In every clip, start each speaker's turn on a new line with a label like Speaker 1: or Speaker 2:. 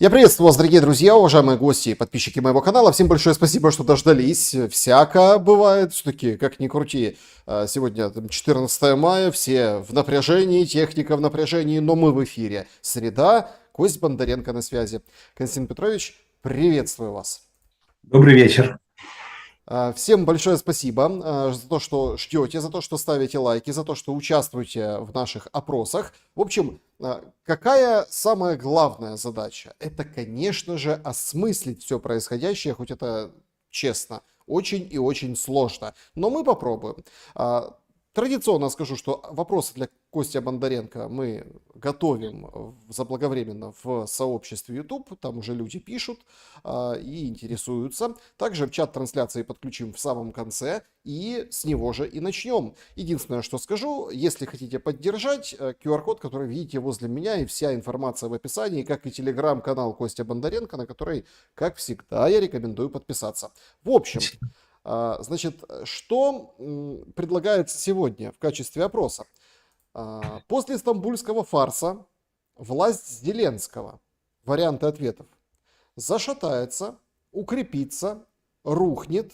Speaker 1: Я приветствую вас, дорогие друзья, уважаемые гости и подписчики моего канала. Всем большое спасибо, что дождались. Всяко бывает, все-таки, как ни крути. Сегодня 14 мая, все в напряжении, техника в напряжении, но мы в эфире. Среда, Кость Бондаренко на связи. Константин Петрович, приветствую вас.
Speaker 2: Добрый вечер.
Speaker 1: Всем большое спасибо за то, что ждете, за то, что ставите лайки, за то, что участвуете в наших опросах. В общем, какая самая главная задача? Это, конечно же, осмыслить все происходящее, хоть это честно, очень и очень сложно. Но мы попробуем. Традиционно скажу, что вопросы для Костя Бондаренко мы готовим заблаговременно в сообществе YouTube, там уже люди пишут и интересуются. Также в чат трансляции подключим в самом конце и с него же и начнем. Единственное, что скажу, если хотите поддержать, QR-код, который видите возле меня, и вся информация в описании, как и телеграм-канал Костя Бондаренко, на который, как всегда, я рекомендую подписаться. В общем, значит, что предлагается сегодня в качестве опроса? После стамбульского фарса власть Зеленского, варианты ответов, зашатается, укрепится, рухнет,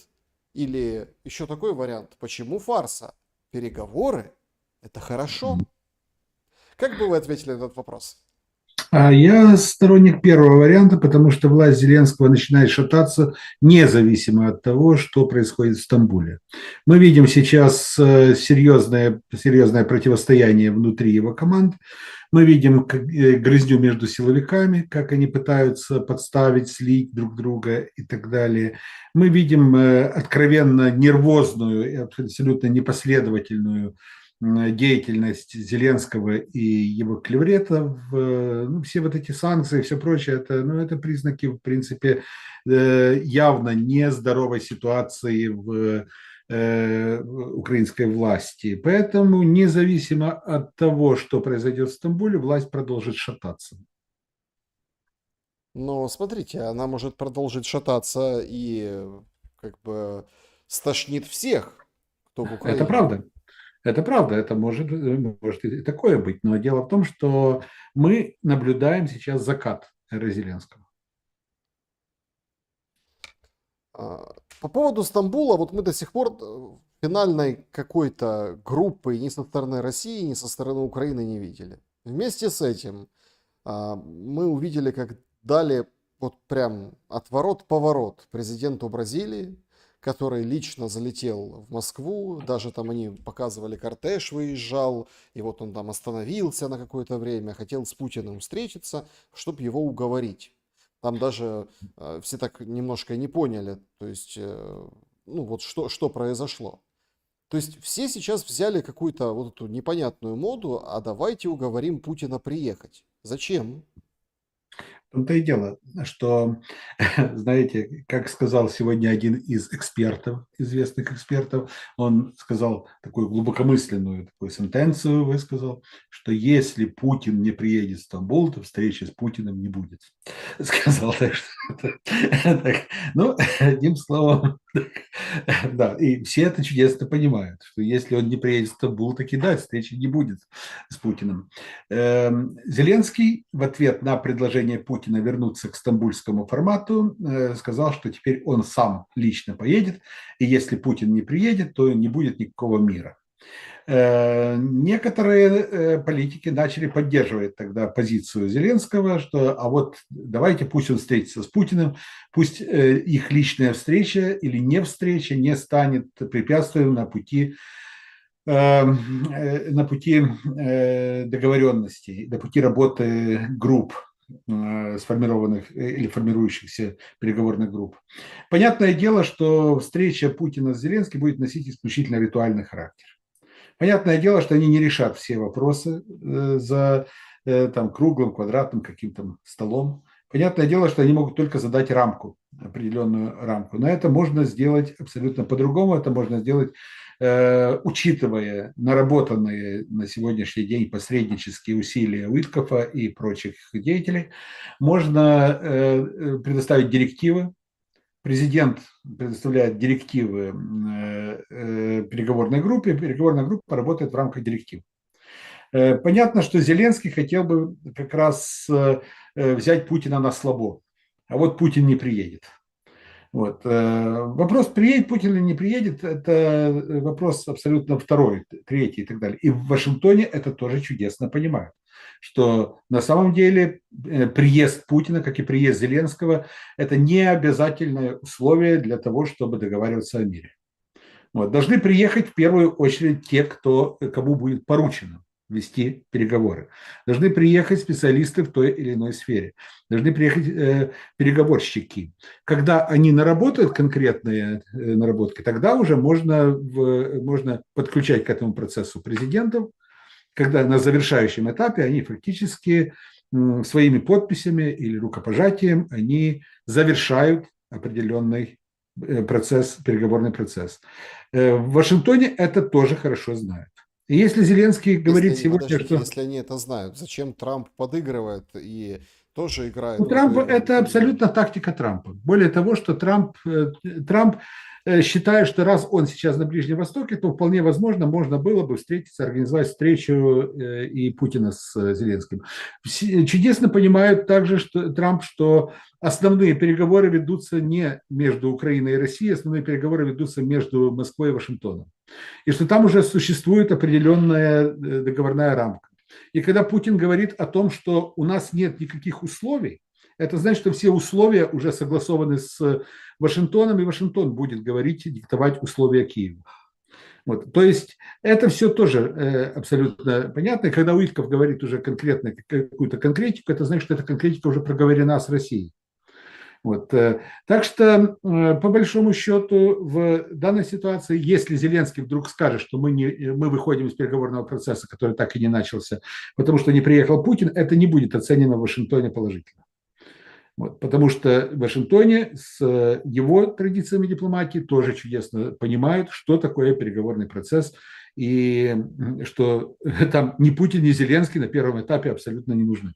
Speaker 1: или еще такой вариант, почему фарса? Переговоры – это хорошо. Как бы вы ответили на этот вопрос?
Speaker 2: Я сторонник первого варианта, потому что власть Зеленского начинает шататься независимо от того, что происходит в Стамбуле. Мы видим сейчас серьезное противостояние внутри его команд. Мы видим грызню между силовиками, как они пытаются подставить, слить друг друга и так далее. Мы видим откровенно нервозную и абсолютно непоследовательную деятельность Зеленского и его клевретов, ну, все вот эти санкции, все прочее, это признаки, в принципе, явно нездоровой ситуации в украинской власти. Поэтому независимо от того, что произойдет в Стамбуле, власть продолжит шататься.
Speaker 1: Но смотрите, она может продолжить шататься и как бы стошнит всех, кто в
Speaker 2: Это
Speaker 1: Украине.
Speaker 2: правда. Это правда, это может и такое быть. Но дело в том, что мы наблюдаем сейчас закат эры Зеленского.
Speaker 1: По поводу Стамбула, вот мы до сих пор финальной какой-то группы ни со стороны России, ни со стороны Украины не видели. Вместе с этим мы увидели, как дали вот прям отворот-поворот президенту Бразилии, который лично залетел в Москву, даже там они показывали кортеж выезжал, и вот он там остановился на какое-то время, хотел с Путиным встретиться, чтобы его уговорить. Там даже все так немножко не поняли, то есть, ну вот что произошло. То есть все сейчас взяли какую-то вот эту непонятную моду, а давайте уговорим Путина приехать. Зачем?
Speaker 2: В том-то и дело, что, знаете, как сказал сегодня один из экспертов, известных экспертов, он сказал такую глубокомысленную такую сентенцию, высказал, что если Путин не приедет в Стамбул, то встречи с Путиным не будет. Сказал так, что так, ну, одним словом, да, и все это чудесно понимают, что если он не приедет в Стамбул, так и да, встречи не будет с Путиным. Зеленский в ответ на предложение Путина вернуться к стамбульскому формату сказал, что теперь он сам лично поедет, и если Путин не приедет, то не будет никакого мира. Некоторые политики начали поддерживать тогда позицию Зеленского, что а вот давайте пусть он встретится с Путиным, пусть их личная встреча или не встреча не станет препятствием на пути договоренностей, на пути работы групп сформированных или формирующихся переговорных групп. Понятное дело, что встреча Путина с Зеленским будет носить исключительно ритуальный характер. Понятное дело, что они не решат все вопросы за там, круглым, квадратным каким-то столом. Понятное дело, что они могут только задать рамку, определенную рамку. Но это можно сделать абсолютно по-другому. Это можно сделать, учитывая наработанные на сегодняшний день посреднические усилия Уиткофа и прочих деятелей. Можно предоставить директивы. Президент предоставляет директивы переговорной группе работает в рамках директив. Понятно, что Зеленский хотел бы как раз взять Путина на слабо, а вот Путин не приедет. Вот. Вопрос, приедет Путин или не приедет, это вопрос абсолютно второй, третий и так далее. И в Вашингтоне это тоже чудесно понимают, что на самом деле приезд Путина, как и приезд Зеленского, это не обязательное условие для того, чтобы договариваться о мире. Вот. Должны приехать в первую очередь те, кому будет поручено вести переговоры. Должны приехать специалисты в той или иной сфере. Должны приехать переговорщики. Когда они наработают конкретные наработки, тогда уже можно подключать к этому процессу президентов, когда на завершающем этапе они фактически своими подписями или рукопожатием они завершают определенный процесс, переговорный процесс. В Вашингтоне это тоже хорошо знают. И если Зеленский говорит сегодня,
Speaker 1: подождите,
Speaker 2: что
Speaker 1: если они это знают, зачем Трамп подыгрывает и тоже играет
Speaker 2: у
Speaker 1: в эту
Speaker 2: Трампа
Speaker 1: игру?
Speaker 2: это абсолютно тактика Трампа. Более того, что Трамп считает, что раз он сейчас на Ближнем Востоке, то вполне возможно можно было бы встретиться, организовать встречу и Путина с Зеленским. Чудесно понимают также что Трамп, что основные переговоры ведутся не между Украиной и Россией, основные переговоры ведутся между Москвой и Вашингтоном. И что там уже существует определенная договорная рамка. И когда Путин говорит о том, что у нас нет никаких условий, это значит, что все условия уже согласованы с Вашингтоном, и Вашингтон будет говорить, диктовать условия Киеву. Вот. То есть это все тоже абсолютно понятно. И когда Уитков говорит уже конкретно какую-то конкретику, это значит, что эта конкретика уже проговорена с Россией. Вот. Так что, по большому счету, в данной ситуации, если Зеленский вдруг скажет, что мы выходим из переговорного процесса, который так и не начался, потому что не приехал Путин, это не будет оценено в Вашингтоне положительно. Вот, потому что в Вашингтоне с его традициями дипломатии тоже чудесно понимают, что такое переговорный процесс, и что там ни Путин, ни Зеленский на первом этапе абсолютно не нужны.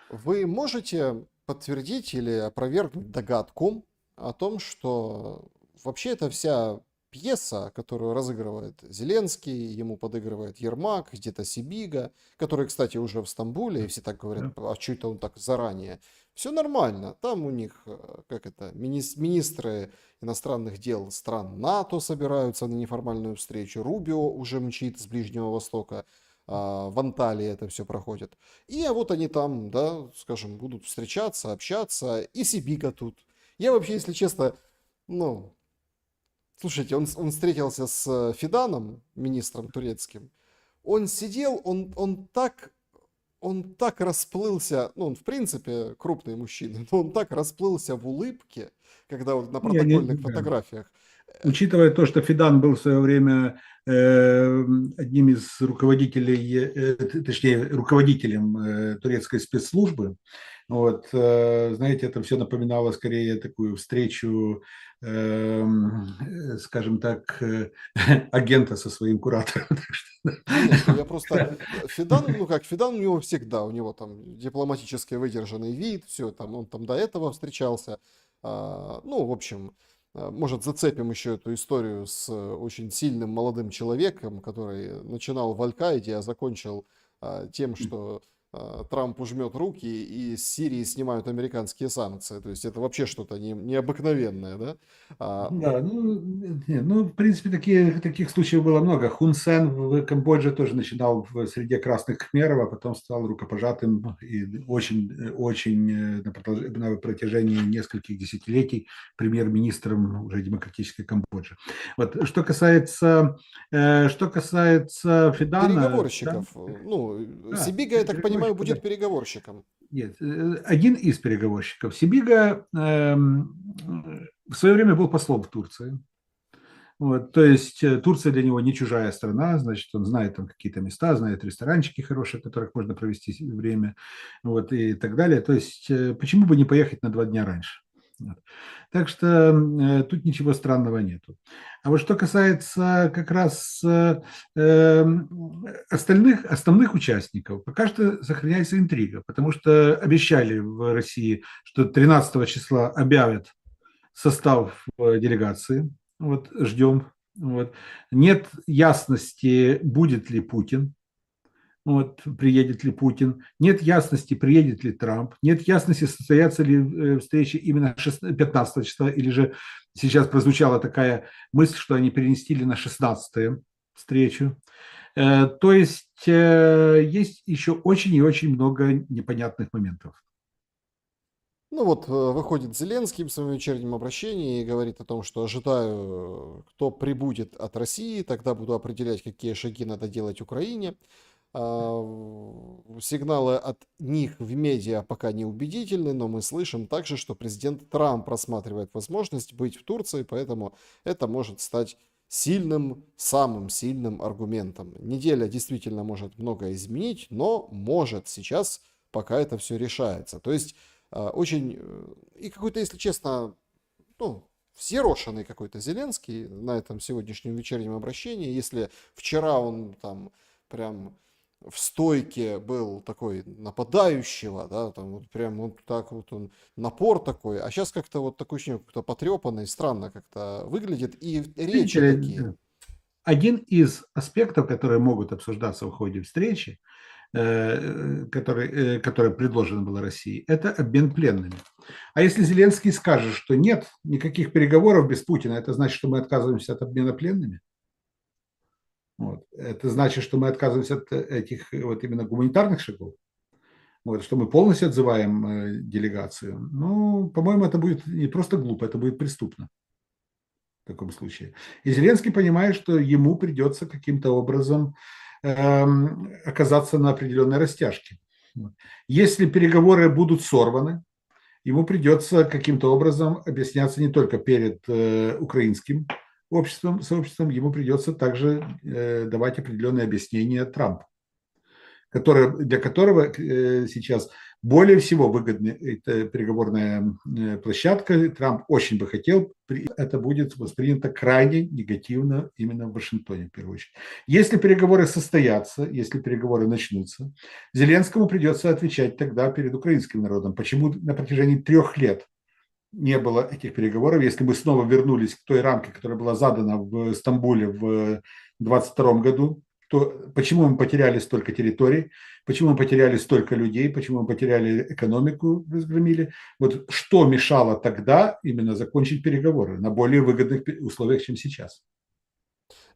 Speaker 1: Вы можете подтвердить или опровергнуть догадку о том, что вообще эта вся пьеса, которую разыгрывает Зеленский, ему подыгрывает Ермак, где-то Сибига, который, кстати, уже в Стамбуле, и все так говорят, а что это он так заранее? Все нормально, там у них, как это, министры иностранных дел стран НАТО собираются на неформальную встречу, Рубио уже мчит с Ближнего Востока, в Анталии это все проходит. И вот они там, да, скажем, будут встречаться, общаться, и Сибига тут. Я вообще, если честно, ну, слушайте, он встретился с Фиданом, министром турецким. Он сидел, он так расплылся, ну, он в принципе крупный мужчина, но он так расплылся в улыбке, когда вот на
Speaker 2: Я не,
Speaker 1: протокольных
Speaker 2: да.
Speaker 1: фотографиях.
Speaker 2: Учитывая то, что Фидан был в свое время одним из руководителей, точнее, руководителем турецкой спецслужбы, вот, знаете, это все напоминало скорее такую встречу, скажем так, агента со своим куратором.
Speaker 1: Нет, ну я просто... Фидан, ну как, Фидан у него всегда, у него там дипломатически выдержанный вид, все, там, он там до этого встречался. Ну, в общем, может, зацепим еще эту историю с очень сильным молодым человеком, который начинал в Аль-Каиде, а закончил тем, что Трампу жмет руки и с Сирии снимают американские санкции. То есть это вообще что-то необыкновенное, да?
Speaker 2: Да, ну, в принципе, таких случаев было много. Хун Сен в Камбодже тоже начинал в среде красных кхмеров, а потом стал рукопожатым и очень на протяжении нескольких десятилетий премьер-министром уже демократической Камбоджи. Вот, что касается Фидана, да,
Speaker 1: Переговорщиков. Ну,
Speaker 2: да,
Speaker 1: Сибига, я так понимаю,
Speaker 2: переговорщик,
Speaker 1: будет
Speaker 2: да.
Speaker 1: переговорщиком.
Speaker 2: Нет, один из переговорщиков. Сибига в свое время был послом в Турции. Вот, то есть Турция для него не чужая страна, значит, он знает там какие-то места, знает ресторанчики хорошие, в которых можно провести время, вот, и так далее. То есть почему бы не поехать на 2 дня раньше? Вот. Так что тут ничего странного нету. А вот что касается как раз основных участников, пока что сохраняется интрига, потому что обещали в России, что 13 числа объявят состав делегации. Вот, ждем. Вот. Нет ясности, будет ли Путин. вот, приедет ли Путин, нет ясности, приедет ли Трамп, нет ясности, состоятся ли встречи именно 15 числа, или же сейчас прозвучала такая мысль, что они перенесли на 16 встречу. То есть есть еще очень и очень много непонятных моментов.
Speaker 1: Ну вот, выходит Зеленский в своем вечернем обращении и говорит о том, что ожидаю, кто прибудет от России, тогда буду определять, какие шаги надо делать Украине. Сигналы от них в медиа пока не убедительны, но мы слышим также, что президент Трамп рассматривает возможность быть в Турции, поэтому это может стать сильным, самым сильным аргументом. Неделя действительно может многое изменить, но может сейчас, пока это все решается. То есть очень, и какой-то, если честно, ну, взъерошенный какой-то Зеленский на этом сегодняшнем вечернем обращении. Если вчера он там прям в стойке был такой нападающего, да, там вот прям вот так вот он, напор такой, а сейчас как-то вот такой очень как-то потрепанный, странно как-то выглядит, и речи такие.
Speaker 2: Видите, один из аспектов, которые могут обсуждаться в ходе встречи, который предложен был России, это обмен пленными. А если Зеленский скажет, что нет никаких переговоров без Путина, это значит, что мы отказываемся от обмена пленными? Вот. Это значит, что мы отказываемся от этих вот именно гуманитарных шагов? Вот, что мы полностью отзываем делегацию? Ну, по-моему, это будет не просто глупо, это будет преступно в таком случае. И Зеленский понимает, что ему придется каким-то образом оказаться на определенной растяжке. Если переговоры будут сорваны, ему придется каким-то образом объясняться не только перед украинским обществом, сообществом, ему придется также давать определенные объяснения Трампу, для которого сейчас более всего выгодна эта переговорная площадка. Трамп очень бы хотел, это будет воспринято крайне негативно именно в Вашингтоне, в первую очередь. Если переговоры состоятся, если переговоры начнутся, Зеленскому придется отвечать тогда перед украинским народом, почему на протяжении 3 лет не было этих переговоров, если мы снова вернулись к той рамке, которая была задана в Стамбуле в 2022 году, то почему мы потеряли столько территорий, почему мы потеряли столько людей, почему мы потеряли экономику, разгромили. Вот что мешало тогда именно закончить переговоры на более выгодных условиях, чем сейчас?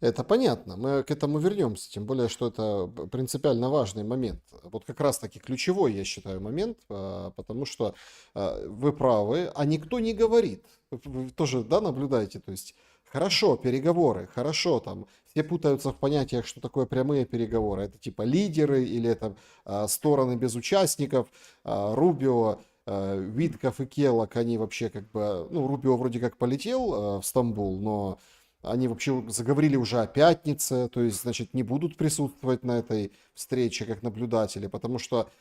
Speaker 1: Это понятно, мы к этому вернемся, тем более, что это принципиально важный момент. Вот как раз-таки ключевой, я считаю, момент, потому что вы правы, а никто не говорит. Вы тоже, да, наблюдаете, то есть хорошо, переговоры, хорошо, там все путаются в понятиях, что такое прямые переговоры. Это типа лидеры или это стороны без участников, Рубио, Витков и Келлок, они вообще как бы, ну, Рубио вроде как полетел в Стамбул, но они вообще заговорили уже о пятнице, то есть, значит, не будут присутствовать на этой встрече как наблюдатели, потому что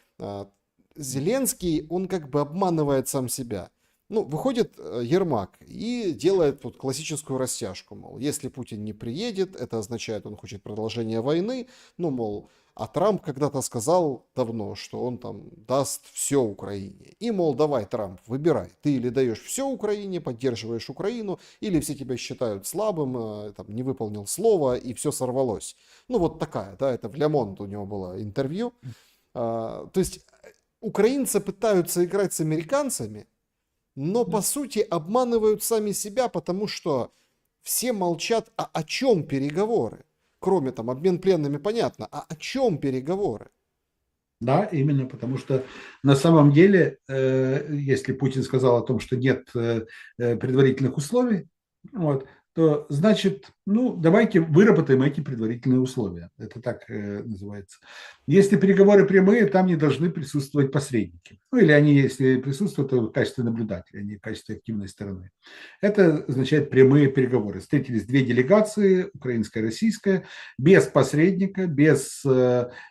Speaker 1: Зеленский, он как бы обманывает сам себя. Ну, выходит Ермак и делает вот классическую растяжку, мол, если Путин не приедет, это означает, он хочет продолжения войны, ну, мол, а Трамп когда-то сказал давно, что он там даст все Украине. И, мол, давай, Трамп, выбирай, ты или даешь все Украине, поддерживаешь Украину, или все тебя считают слабым, там, не выполнил слово, и все сорвалось. Ну, вот такая, да, это в Ле Монд у него было интервью. То есть украинцы пытаются играть с американцами, но по сути обманывают сами себя, потому что все молчат, а о чем переговоры? Кроме там обмен пленными, понятно, а о чем переговоры?
Speaker 2: Да, именно, потому что на самом деле, если Путин сказал о том, что нет предварительных условий, вот, то значит, ну, давайте выработаем эти предварительные условия. Это так называется. Если переговоры прямые, там не должны присутствовать посредники. Ну, или они, если присутствуют, то в качестве наблюдателя, а не в качестве активной стороны. Это означает прямые переговоры. Встретились 2 делегации, украинская и российская, без посредника, без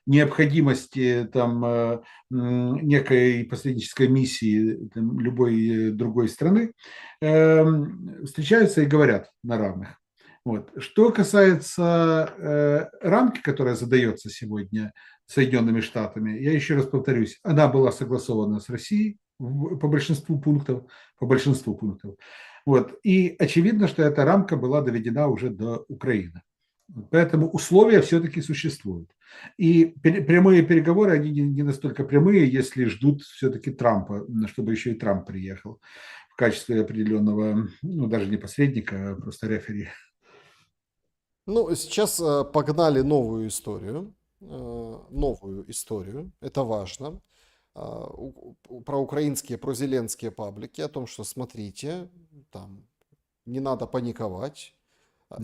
Speaker 2: необходимости там некой посреднической миссии там, любой другой страны, встречаются и говорят на равных. Вот. Что касается рамки, которая задается сегодня Соединенными Штатами, я еще раз повторюсь, она была согласована с Россией по большинству пунктов, по большинству пунктов. Вот. И очевидно, что эта рамка была доведена уже до Украины. Поэтому условия все-таки существуют. И прямые переговоры, они не настолько прямые, если ждут все-таки Трампа, чтобы еще и Трамп приехал в качестве определенного, ну, даже не посредника, а просто рефери.
Speaker 1: Ну, сейчас погнали новую историю. Новую историю. Это важно. Про украинские, про зеленские паблики о том, что смотрите, там не надо паниковать.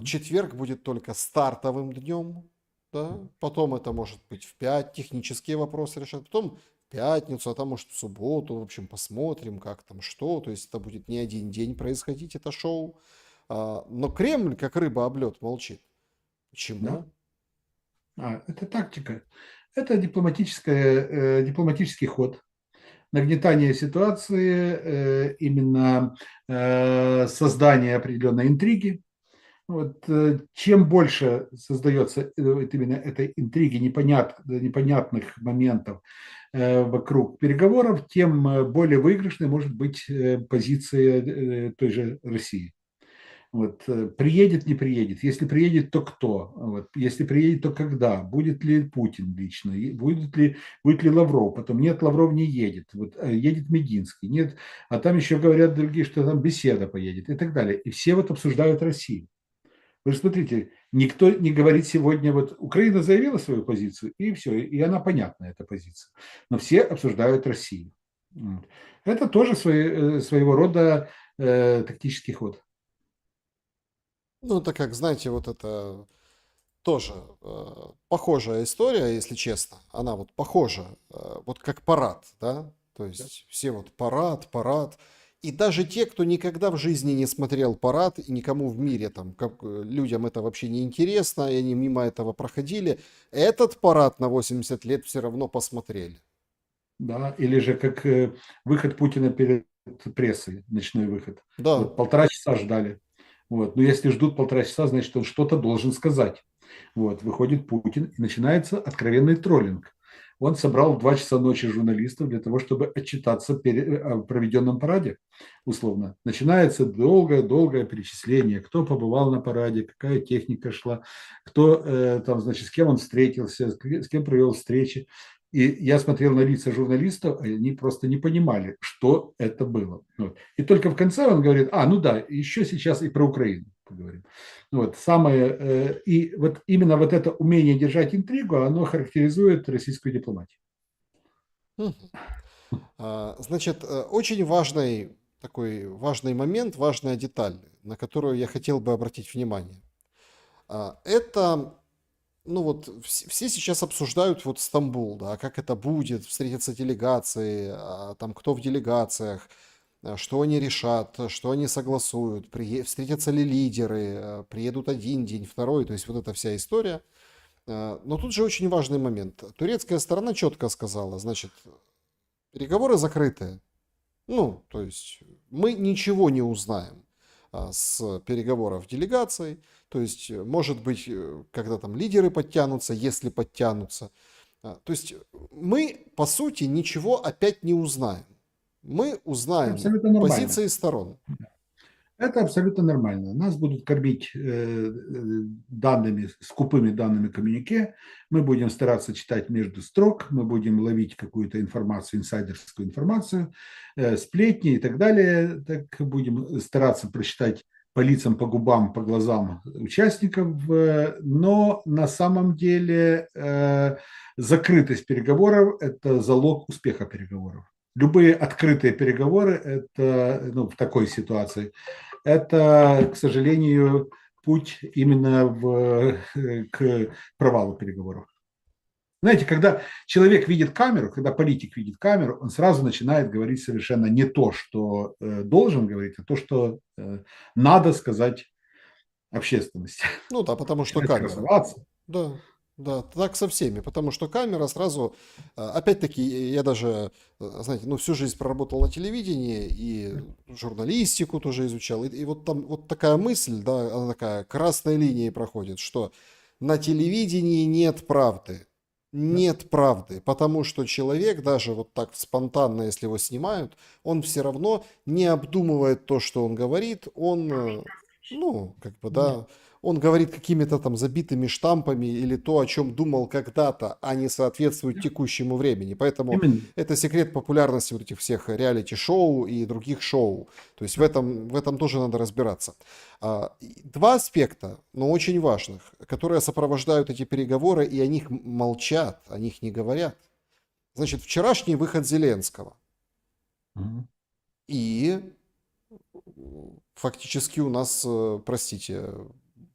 Speaker 1: Четверг будет только стартовым днем, да? Потом это может быть в 5, технические вопросы решат, потом в пятницу, а там может в субботу, в общем, посмотрим, как там что, то есть это будет не один день происходить, это шоу. Но Кремль, как рыба об лед, молчит.
Speaker 2: Да?
Speaker 1: Почему?
Speaker 2: Это тактика. Это дипломатический ход. Нагнетание ситуации, именно создание определенной интриги. Вот, чем больше создается вот именно этой интриги, непонятных моментов вокруг переговоров, тем более выигрышной может быть позиция той же России. Вот, приедет, не приедет. Если приедет, то кто? Вот, если приедет, то когда? Будет ли Путин лично? Будет ли Лавров? Потом нет, Лавров не едет. Вот, едет Мединский. Нет, а там еще говорят другие, что там Беседа поедет и так далее. И все вот обсуждают Россию. Вы же смотрите, никто не говорит сегодня, вот Украина заявила свою позицию, и все, и она понятна, эта позиция. Но все обсуждают Россию. Вот. Это тоже своего рода тактический ход.
Speaker 1: Ну, это как, знаете, вот это тоже похожая история, если честно. Она вот похожа, вот как парад, да? То есть все вот парад, парад. И даже те, кто никогда в жизни не смотрел парад, и никому в мире там, как, людям это вообще не интересно, и они мимо этого проходили, этот парад на 80 лет все равно посмотрели.
Speaker 2: Да? Или же как выход Путина перед прессой, ночной выход.
Speaker 1: Да.
Speaker 2: Вот 1,5 часа ждали. Вот. Но если ждут 1,5 часа, значит, он что-то должен сказать. Вот. Выходит Путин, и начинается откровенный троллинг. Он собрал в 2 часа ночи журналистов для того, чтобы отчитаться о проведенном параде, условно. Начинается долгое-долгое перечисление, кто побывал на параде, какая техника шла, кто там, значит, с кем он встретился, с кем провел встречи. И я смотрел на лица журналистов, они просто не понимали, что это было. Вот. И только в конце он говорит, ну да, еще сейчас и про Украину поговорим. Вот, и вот именно вот это умение держать интригу, оно характеризует российскую дипломатию.
Speaker 1: Мгм. Значит, очень важный такой важный момент, важная деталь, на которую я хотел бы обратить внимание. Это, ну вот, все сейчас обсуждают вот Стамбул, да, как это будет, встретятся делегации, там кто в делегациях, что они решат, что они согласуют, встретятся ли лидеры, приедут один день, второй, то есть вот эта вся история. Но тут же очень важный момент. Турецкая сторона четко сказала, значит, переговоры закрыты. Ну, то есть мы ничего не узнаем с переговоров делегаций. То есть, может быть, когда там лидеры подтянутся, если подтянутся. То есть мы, по сути, ничего опять не узнаем. Мы
Speaker 2: Это
Speaker 1: узнаем
Speaker 2: абсолютно нормально.
Speaker 1: позиции сторон.
Speaker 2: Это абсолютно нормально. Нас будут кормить данными, скупыми данными коммюнике. Мы будем стараться читать между строк, мы будем ловить какую-то информацию, инсайдерскую информацию, сплетни и так далее. Так будем стараться прочитать по лицам, по губам, по глазам участников. Но на самом деле закрытость переговоров – это залог успеха переговоров. Любые открытые переговоры – это, ну, в такой ситуации – это, к сожалению, путь именно к провалу переговоров. Знаете, когда человек видит камеру, когда политик видит камеру, он сразу начинает говорить совершенно не то, что должен говорить, а то, что надо сказать общественности.
Speaker 1: Ну да, потому что
Speaker 2: Начинает
Speaker 1: камера.
Speaker 2: красоваться.
Speaker 1: Да, да, так со всеми, потому что камера сразу, опять-таки, я даже, знаете, ну, всю жизнь проработал на телевидении и журналистику тоже изучал, и вот там вот такая мысль, да, она такая красной линией проходит, что на телевидении нет правды,
Speaker 2: Да.
Speaker 1: нет правды, потому что человек даже вот так спонтанно, если его снимают, он все равно не обдумывает то, что он говорит, он, ну, как бы, да, он говорит какими-то там забитыми штампами или то, о чем думал когда-то, а не соответствует текущему времени. Поэтому
Speaker 2: Именно.
Speaker 1: это секрет популярности вот этих всех реалити-шоу и других шоу. То есть в этом тоже надо разбираться. Два аспекта, но очень важных, которые сопровождают эти переговоры, и о них молчат, о них не говорят. Значит, вчерашний выход Зеленского.
Speaker 2: Мгм.
Speaker 1: И фактически у нас, простите,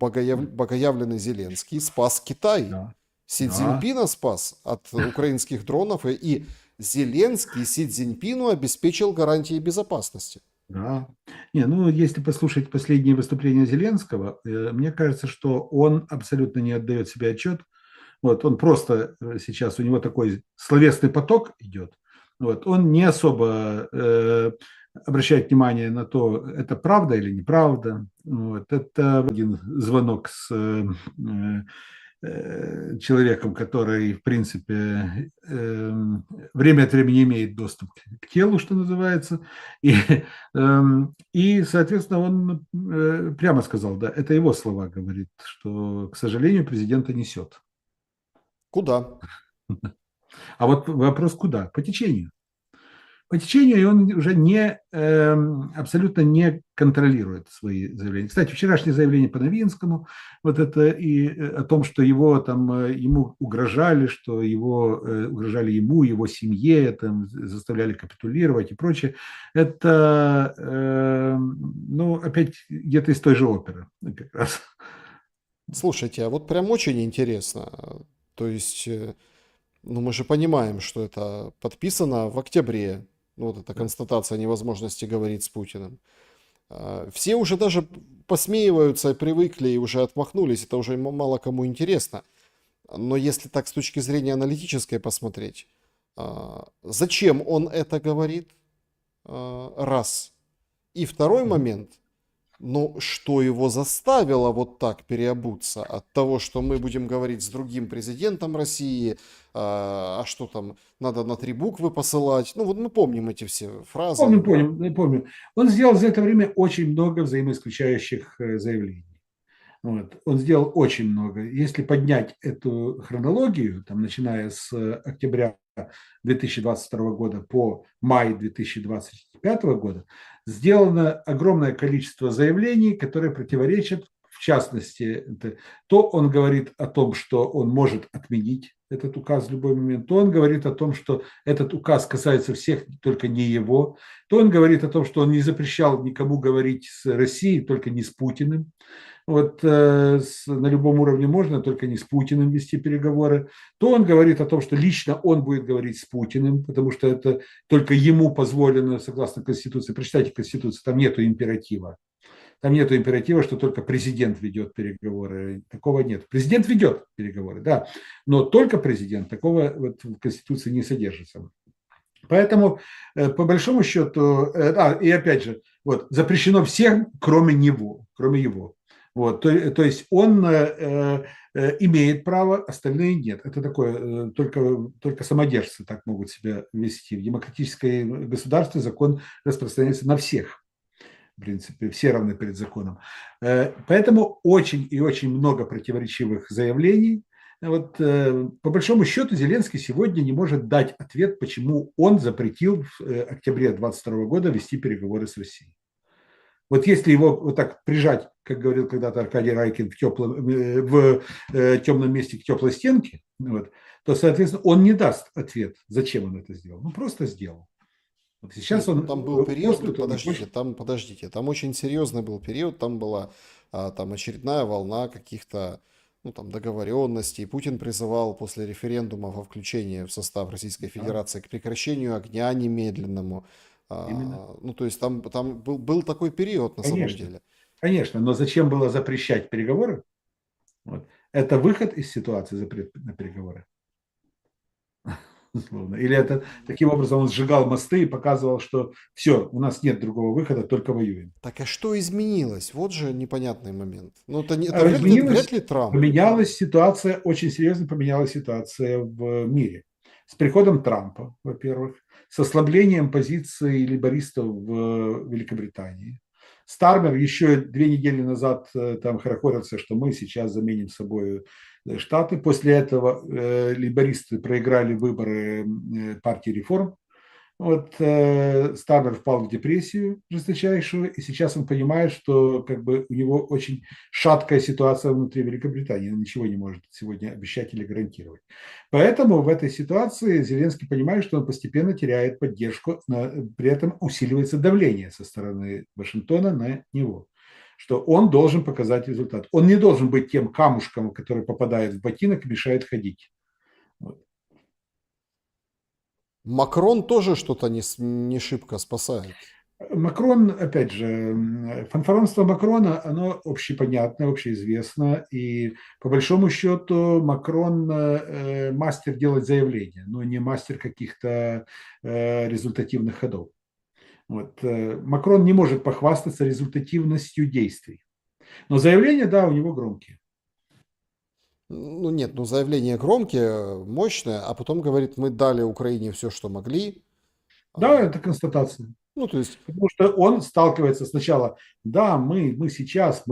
Speaker 1: богоявленный Зеленский спас Китай.
Speaker 2: Да,
Speaker 1: Си
Speaker 2: да,
Speaker 1: Цзиньпина спас от украинских дронов, и Зеленский Си Цзиньпину обеспечил гарантии безопасности.
Speaker 2: да. Не, ну, если послушать последние выступления Зеленского, мне кажется, что он абсолютно не отдает себе отчет. Вот, он просто сейчас, у него такой словесный поток идет. Вот, он не особо обращает внимание на то, это правда или неправда. Вот, это один звонок с человеком, который, в принципе, время от времени имеет доступ к телу, что называется. И, соответственно, он прямо сказал, да, это его слова говорит, что, к сожалению, президента несет.
Speaker 1: Куда?
Speaker 2: А вот вопрос куда? По течению. По течению, и он уже абсолютно не контролирует свои заявления. Кстати, вчерашнее заявление по Новинскому, вот это и о том, что ему угрожали, что угрожали ему, его семье, там, заставляли капитулировать и прочее, это, ну, опять где-то из той же оперы как раз.
Speaker 1: Слушайте, а вот прям очень интересно. То есть, ну мы же понимаем, что это подписано в октябре. Ну, вот эта констатация невозможности говорить с Путиным. Все уже даже посмеиваются, привыкли и уже отмахнулись. Это уже мало кому интересно. Но если так с точки зрения аналитической посмотреть, зачем он это говорит? Раз. И второй момент. Но что его заставило вот так переобуться от того, что мы будем говорить с другим президентом России, а что там, надо на 3 буквы посылать. Ну вот мы помним эти все фразы.
Speaker 2: Помню. Он сделал за это время очень много взаимоисключающих заявлений. Вот. Он сделал очень много. Если поднять эту хронологию, там, начиная с октября 2022 года по май 2025 года, сделано огромное количество заявлений, которые противоречат, в частности, то он говорит о том, что он может отменить этот указ в любой момент, то он говорит о том, что этот указ касается всех, только не его, то он говорит о том, что он не запрещал никому говорить с Россией, только не с Путиным. Вот на любом уровне можно, только не с Путиным вести переговоры. То он говорит о том, что лично он будет говорить с Путиным, потому что это только ему позволено, согласно Конституции. Прочитайте Конституцию, там нету императива. Там нет императива, что только президент ведет переговоры. Такого нет. Президент ведет переговоры, да, но только президент. Такого вот в Конституции не содержится. Поэтому, по большому счету, и опять же, вот, запрещено всем, кроме него, кроме его. Вот, то есть он имеет право, остальные нет. Это такое, только самодержцы так могут себя вести. В демократическом государстве закон распространяется на всех. В принципе, все равны перед законом. Поэтому очень и очень много противоречивых заявлений. Вот, по большому счету, Зеленский сегодня не может дать ответ, почему он запретил в октябре 2022 года вести переговоры с Россией. Вот если его вот так прижать, как говорил когда-то Аркадий Райкин, в темном месте к теплой стенке, вот, то, соответственно, он не даст ответ, зачем он это сделал. Ну, просто сделал. Вот сейчас
Speaker 1: Нет, ну
Speaker 2: он
Speaker 1: там был период,
Speaker 2: поступит, он хочет.
Speaker 1: подождите, там очень серьезный был период, там была там очередная волна каких-то, ну там договоренностей. Путин призывал после референдума во включение в состав Российской
Speaker 2: Да,
Speaker 1: Федерации к прекращению огня немедленному.
Speaker 2: именно.
Speaker 1: Ну то есть там был такой период на самом
Speaker 2: Конечно.
Speaker 1: деле.
Speaker 2: Конечно, но зачем было запрещать переговоры? Вот. Это выход из ситуации, запрет на переговоры. Условно. Или это таким образом он сжигал мосты и показывал, что все, у нас нет другого выхода, только воюем.
Speaker 1: Так а что изменилось? Вот же непонятный момент. Ну это вряд
Speaker 2: Изменилась,
Speaker 1: ли Трамп.
Speaker 2: поменялась ситуация, очень серьезно поменялась ситуация в мире. С приходом Трампа, во-первых, с ослаблением позиции лейбористов в Великобритании, Стармер еще 2 недели назад там хорохорился, что мы сейчас заменим собой Штаты. После этого лейбористы проиграли выборы партии реформ. Вот Стармер впал в депрессию жесточайшую, и сейчас он понимает, что как бы у него очень шаткая ситуация внутри Великобритании. Он ничего не может сегодня обещать или гарантировать. Поэтому в этой ситуации Зеленский понимает, что он постепенно теряет поддержку, но при этом усиливается давление со стороны Вашингтона на него, что он должен показать результат. Он не должен быть тем камушком, который попадает в ботинок и мешает ходить. Вот.
Speaker 1: Макрон тоже что-то не шибко спасает.
Speaker 2: Макрон, опять же, фанфаронство Макрона, оно общепонятно, общеизвестно, и по большому счету Макрон мастер делать заявления, но не мастер каких-то результативных ходов. Вот. Макрон не может похвастаться результативностью действий, но заявления, да, у него громкие.
Speaker 1: Ну нет, ну заявление громкие, мощное, а потом говорит, мы дали Украине все, что могли.
Speaker 2: Да, это констатация.
Speaker 1: Ну, то есть,
Speaker 2: Потому что он сталкивается сначала, да, мы сейчас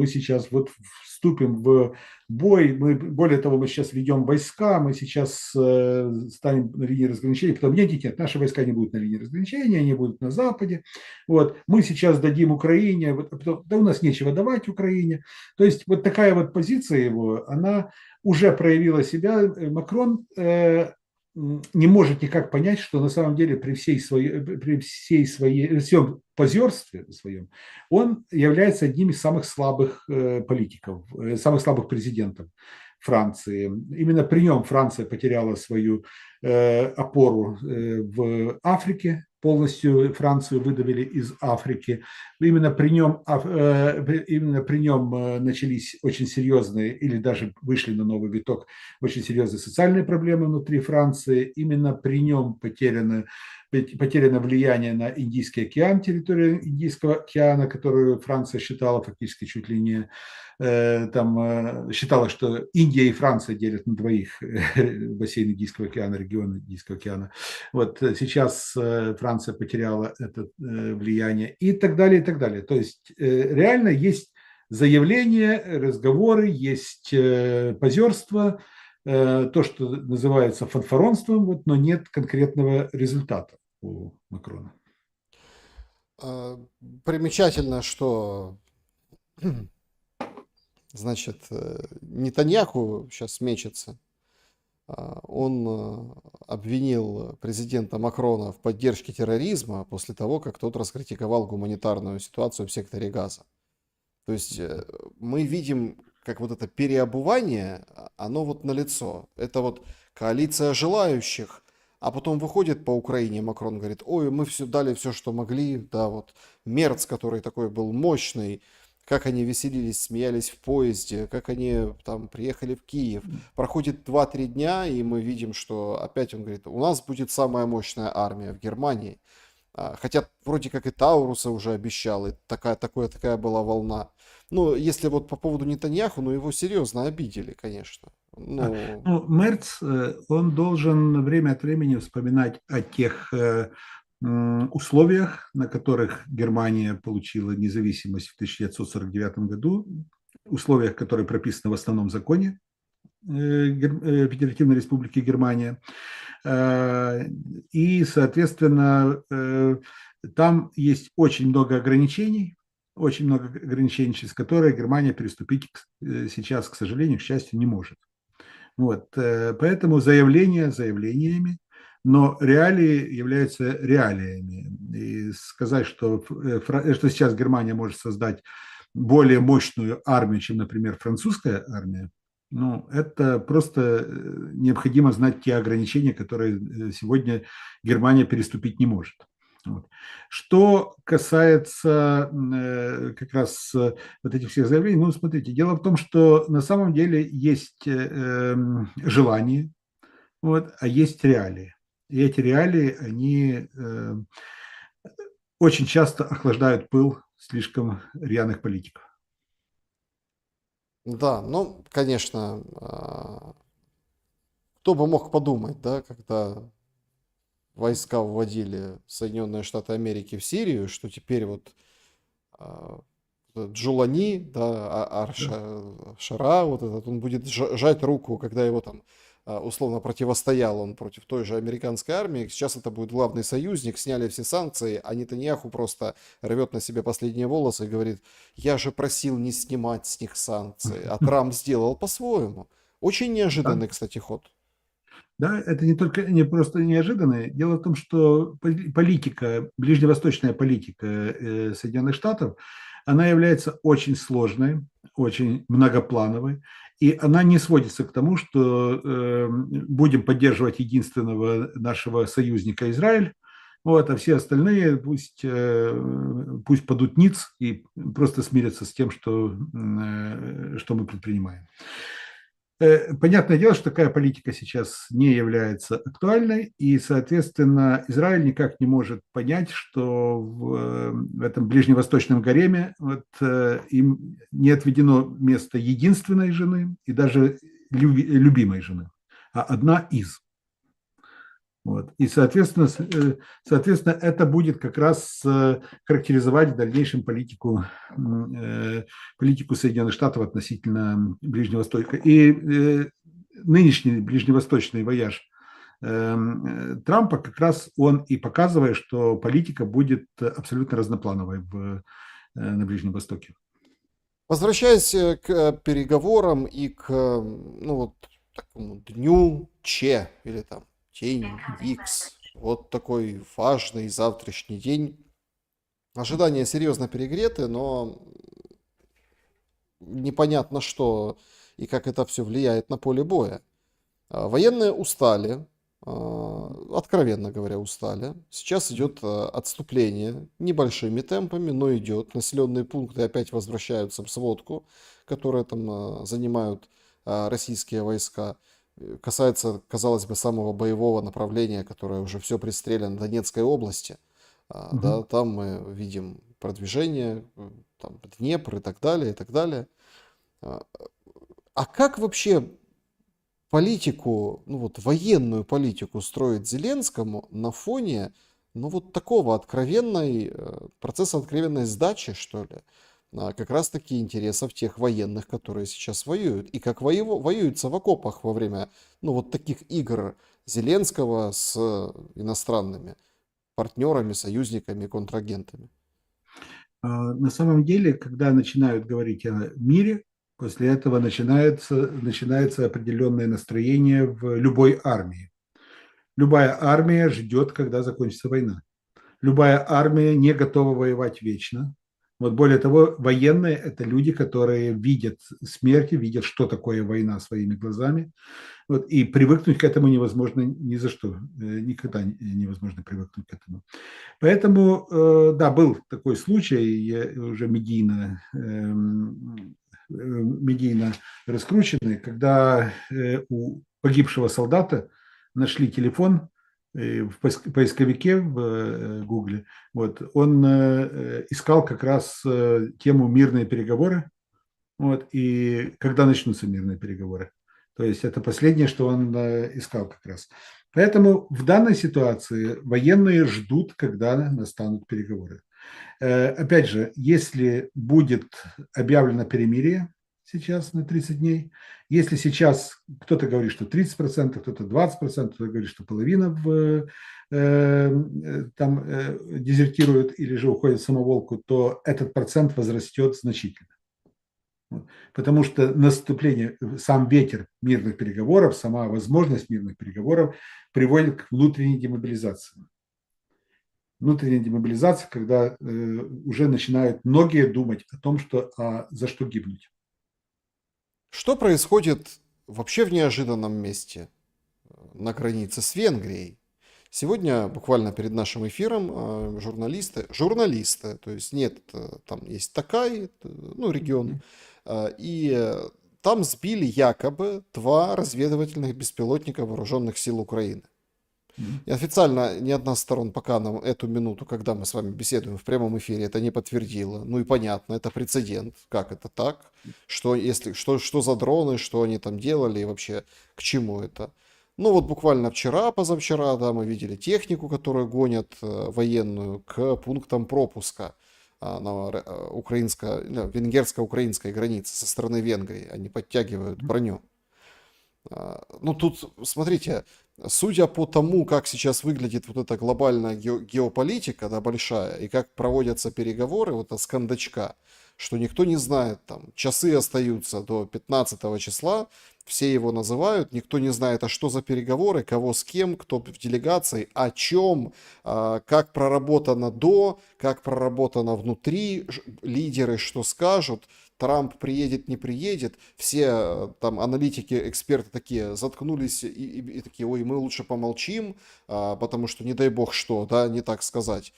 Speaker 2: вот вступим в бой, более того, мы сейчас ведем войска, мы сейчас станем на линии разграничения, потом нет, наши войска не будут на линии разграничения, они будут на Западе, вот, мы сейчас дадим Украине, вот, потом, да у нас нечего давать Украине, то есть вот такая вот позиция его, она уже проявила себя, Макрон не может никак понять, что на самом деле при всем позерстве своем он является одним из самых слабых политиков, самых слабых президентов Франции. Именно при нем Франция потеряла свою опору в Африке, полностью Францию выдавили из Африки. Именно при нем начались очень серьезные, или даже вышли на новый виток, очень серьезные социальные проблемы внутри Франции. Именно при нем потеряно влияние на Индийский океан, территорию Индийского океана, которую Франция считала фактически чуть ли не считала, что Индия и Франция делят на двоих бассейн Индийского океана, регион Индийского океана. Вот сейчас Франция потеряла это влияние и так далее, и так далее. То есть реально есть заявления, разговоры, есть позерство, то, что называется фанфаронством, вот, но нет конкретного результата у Макрона.
Speaker 1: примечательно, что значит, Нетаньяху сейчас мечется. Он обвинил президента Макрона в поддержке терроризма после того, как тот раскритиковал гуманитарную ситуацию в секторе Газа. То есть мы видим, как вот это переобувание, оно вот налицо. Это вот коалиция желающих, а потом выходит по Украине, Макрон говорит, ой, мы все дали все, что могли, да, вот Мерц, который такой был мощный, как они веселились, смеялись в поезде, как они там приехали в Киев. Проходит 2-3 дня, и мы видим, что опять он говорит, у нас будет самая мощная армия в Германии. Хотя вроде как и Тауруса уже обещал, и такая была волна. Ну, если вот по поводу Нетаньяху, ну его серьезно обидели, конечно.
Speaker 2: Ну, Мерц, он должен время от времени вспоминать о тех условиях, на которых Германия получила независимость в 1949 году, условиях, которые прописаны в основном законе Федеративной Республики Германия. И, соответственно, там есть очень много ограничений, через которые Германия переступить сейчас, к сожалению, к счастью, не может. Вот, поэтому заявления заявлениями, но реалии являются реалиями. И сказать, что сейчас Германия может создать более мощную армию, чем, например, французская армия, ну, это просто необходимо знать те ограничения, которые сегодня Германия переступить не может. Вот. Что касается как раз вот этих всех заявлений, ну, смотрите, дело в том, что на самом деле есть желание, вот, а есть реалии. И эти реалии, они очень часто охлаждают пыл слишком рьяных политиков.
Speaker 1: Да, ну, конечно, кто бы мог подумать, да, когда войска вводили Соединенные Штаты Америки в Сирию, что теперь вот Джулани, да, Шара, вот этот, он будет жать руку, когда его там условно противостоял он против той же американской армии. Сейчас это будет главный союзник, сняли все санкции, а Нетаньяху просто рвет на себе последние волосы и говорит: я же просил не снимать с них санкции, а Трамп сделал по-своему. Очень
Speaker 2: Да.
Speaker 1: неожиданный, кстати, ход.
Speaker 2: Да, это не только не просто неожиданное. Дело в том, что политика, ближневосточная политика Соединенных Штатов, она является очень сложной, очень многоплановой, и она не сводится к тому, что будем поддерживать единственного нашего союзника Израиль, вот, а все остальные пусть падут ниц и просто смирятся с тем, что мы предпринимаем. Понятное дело, что такая политика сейчас не является актуальной, и, соответственно, Израиль никак не может понять, что в этом ближневосточном гареме им не отведено место единственной жены и даже любимой жены, а одна из. Вот. И, соответственно, это будет как раз характеризовать в дальнейшем политику Соединенных Штатов относительно Ближнего Востока. И нынешний ближневосточный вояж Трампа как раз он и показывает, что политика будет абсолютно разноплановой на Ближнем Востоке.
Speaker 1: Возвращаясь к переговорам и к, ну вот, такому дню Че, или там день X, вот такой важный завтрашний день. Ожидания серьезно перегреты, но непонятно что и как это все влияет на поле боя. Военные устали, откровенно говоря, устали. Сейчас идет отступление небольшими темпами, но идет. Населенные пункты опять возвращаются в сводку, которые там занимают российские войска. Касается, казалось бы, самого боевого направления, которое уже все пристрелено, Донецкой области. Да, там мы видим продвижение, там, Днепр и так далее, и так далее. А как вообще политику, ну вот военную политику строить Зеленскому на фоне, ну вот такого процесса откровенной сдачи, что ли, как раз таки интересов тех военных, которые сейчас воюют, и как воюются в окопах во время, ну вот таких игр Зеленского с иностранными партнерами, союзниками, контрагентами.
Speaker 2: На самом деле, когда начинают говорить о мире, после этого начинается определенное настроение в любой армии. Любая армия ждет, когда закончится война. Любая армия не готова воевать вечно. Вот более того, военные – это люди, которые видят смерть, видят, что такое война своими глазами. Вот, и привыкнуть к этому невозможно ни за что. Никогда невозможно привыкнуть к этому. Поэтому, да, был такой случай, уже медийно раскрученный, когда у погибшего солдата нашли телефон в поисковике в Гугле. Вот, он искал как раз тему мирные переговоры. Вот, и когда начнутся мирные переговоры. То есть это последнее, что он искал как раз. Поэтому в данной ситуации военные ждут, когда настанут переговоры. Опять же, если будет объявлено перемирие сейчас на 30 дней, если сейчас кто-то говорит, что 30%, кто-то 20%, кто-то говорит, что половина там дезертирует или же уходит в самоволку, то этот процент возрастет значительно. Потому что наступление, сам ветер мирных переговоров, сама возможность мирных переговоров приводит к внутренней демобилизации. Внутренняя демобилизация, когда уже начинают многие думать о том, за что гибнуть.
Speaker 1: Что происходит вообще в неожиданном месте на границе с Венгрией? Сегодня, буквально перед нашим эфиром, журналисты, то есть нет, там есть Такай, ну, регион, и там сбили якобы 2 разведывательных беспилотника вооруженных сил Украины. И официально ни одна из сторон пока нам эту минуту, когда мы с вами беседуем в прямом эфире, это не подтвердила. Ну и понятно, это прецедент. Как это так? Что за дроны, что они там делали и вообще к чему это? Ну вот буквально вчера, позавчера, да, мы видели технику, которую гонят военную к пунктам пропуска венгерско-украинской границы со стороны Венгрии. Они подтягивают броню. Ну, тут, смотрите, судя по тому, как сейчас выглядит вот эта глобальная геополитика, да, большая, и как проводятся переговоры вот с кондачка, что никто не знает, там, часы остаются до 15 числа, все его называют, никто не знает, а что за переговоры, кого с кем, кто в делегации, о чем, как проработано до, как проработано внутри, лидеры что скажут, Трамп приедет, не приедет, все там аналитики, эксперты такие заткнулись и такие, ой, мы лучше помолчим, потому что не дай бог что, да, не так сказать.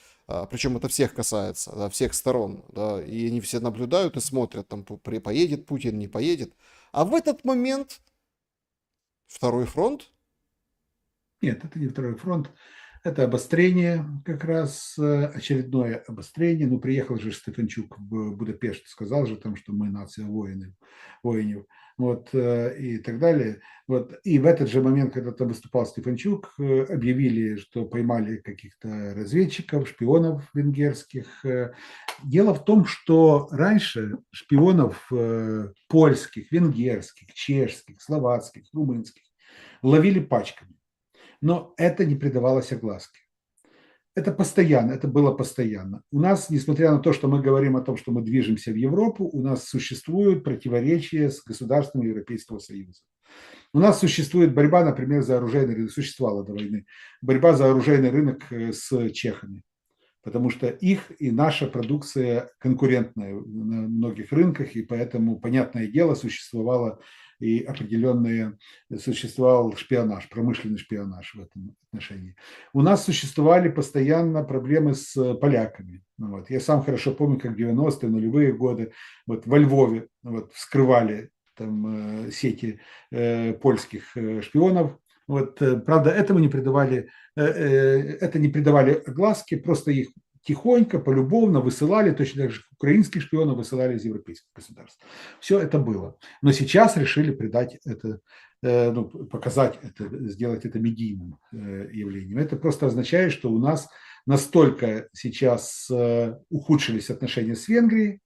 Speaker 1: Причем это всех касается, да, всех сторон, да, и они все наблюдают и смотрят, там, поедет Путин, не поедет. А в этот момент второй фронт.
Speaker 2: Нет, это не второй фронт. Это обострение, как раз очередное обострение. Ну, приехал же Стефанчук в Будапешт, сказал же там, что мы нация воинов, вот, и так далее. Вот. И в этот же момент, когда там выступал Стефанчук, объявили, что поймали каких-то разведчиков, шпионов венгерских. Дело в том, что раньше шпионов польских, венгерских, чешских, словацких, румынских ловили пачками. Но это не придавалось огласке. Это постоянно, это было постоянно. У нас, несмотря на то, что мы говорим о том, что мы движемся в Европу, у нас существуют противоречия с государствами Европейского Союза. У нас существует борьба, например, за оружейный рынок, существовала до войны, борьба за оружейный рынок с чехами, потому что их и наша продукция конкурентная на многих рынках, и поэтому, понятное дело, существовал шпионаж, промышленный шпионаж в этом отношении. У нас существовали постоянно проблемы с поляками. Вот. Я сам хорошо помню, как в 90-е, нулевые годы вот, во Львове вот, вскрывали там, сети польских шпионов. Вот, правда, это не придавали огласке, просто их тихонько, полюбовно высылали, точно так же украинских шпионов высылали из европейских государств. Все это было. Но сейчас решили придать это, показать это, сделать это медийным явлением. Это просто означает, что у нас настолько сейчас ухудшились отношения с Венгрией,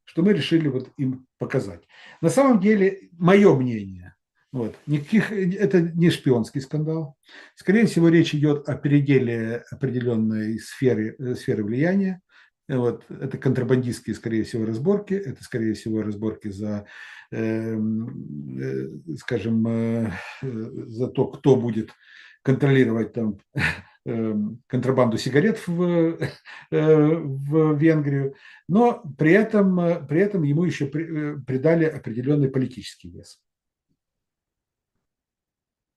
Speaker 2: что мы решили вот им показать. На самом деле, мое мнение, вот, это не шпионский скандал. Скорее всего, речь идет о переделе определенной сферы влияния. Вот, это контрабандистские, скорее всего, разборки. Это, скорее всего, разборки за, скажем, за то, кто будет контролировать там контрабанду сигарет в Венгрию, но при этом ему еще придали определенный политический вес.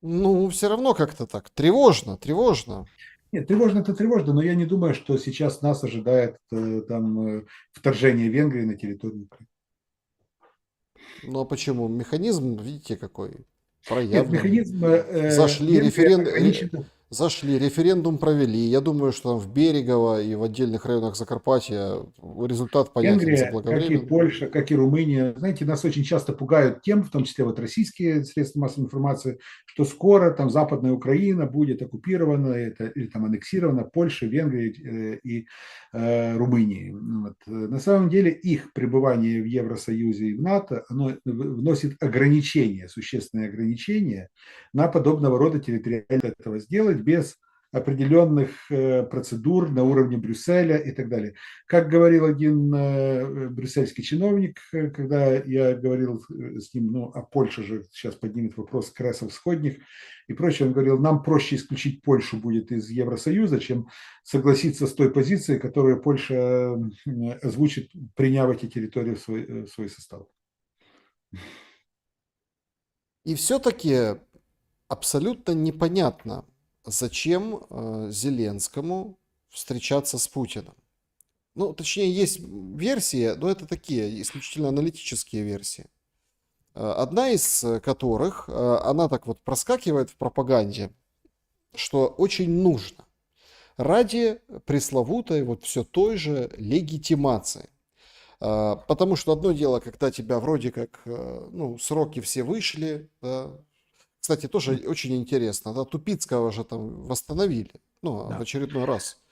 Speaker 1: Ну, все равно как-то так. Тревожно, тревожно.
Speaker 2: Нет, тревожно это тревожно, но я не думаю, что сейчас нас ожидает там вторжение Венгрии на территорию Украины.
Speaker 1: Ну, а почему? Механизм, видите, какой
Speaker 2: Нет,
Speaker 1: проявленный.
Speaker 2: механизм
Speaker 1: Зашли,
Speaker 2: Венгрия ограничен.
Speaker 1: Зашли, референдум провели. Я думаю, что там в Берегово и в отдельных районах Закарпатья результат понятен
Speaker 2: Венгрия, как и
Speaker 1: заблаговременно.
Speaker 2: Польша, как и Румыния, знаете, нас очень часто пугают тем, в том числе вот российские средства массовой информации, что скоро там Западная Украина будет оккупирована или там аннексирована Польшей, Венгрией и Румынией. Вот. На самом деле их пребывание в Евросоюзе и в НАТО, оно вносит ограничения, существенные ограничения на подобного рода территориальное этого сделать без определенных процедур на уровне Брюсселя и так далее. Как говорил один брюссельский чиновник, когда я говорил с ним, а Польша же сейчас поднимет вопрос кресов сходних и прочее, он говорил, нам проще исключить Польшу будет из Евросоюза, чем согласиться с той позицией, которую Польша озвучит, приняв эти территории в свой состав.
Speaker 1: И все-таки абсолютно непонятно, зачем Зеленскому встречаться с Путиным. Ну, точнее, есть версии, но это такие исключительно аналитические версии. Одна из которых, она так вот проскакивает в пропаганде, что очень нужно ради пресловутой вот все той же легитимации. Потому что одно дело, когда тебя вроде как, сроки все вышли, да. Кстати, тоже очень интересно, да, Тупицкого же там восстановили, в очередной раз.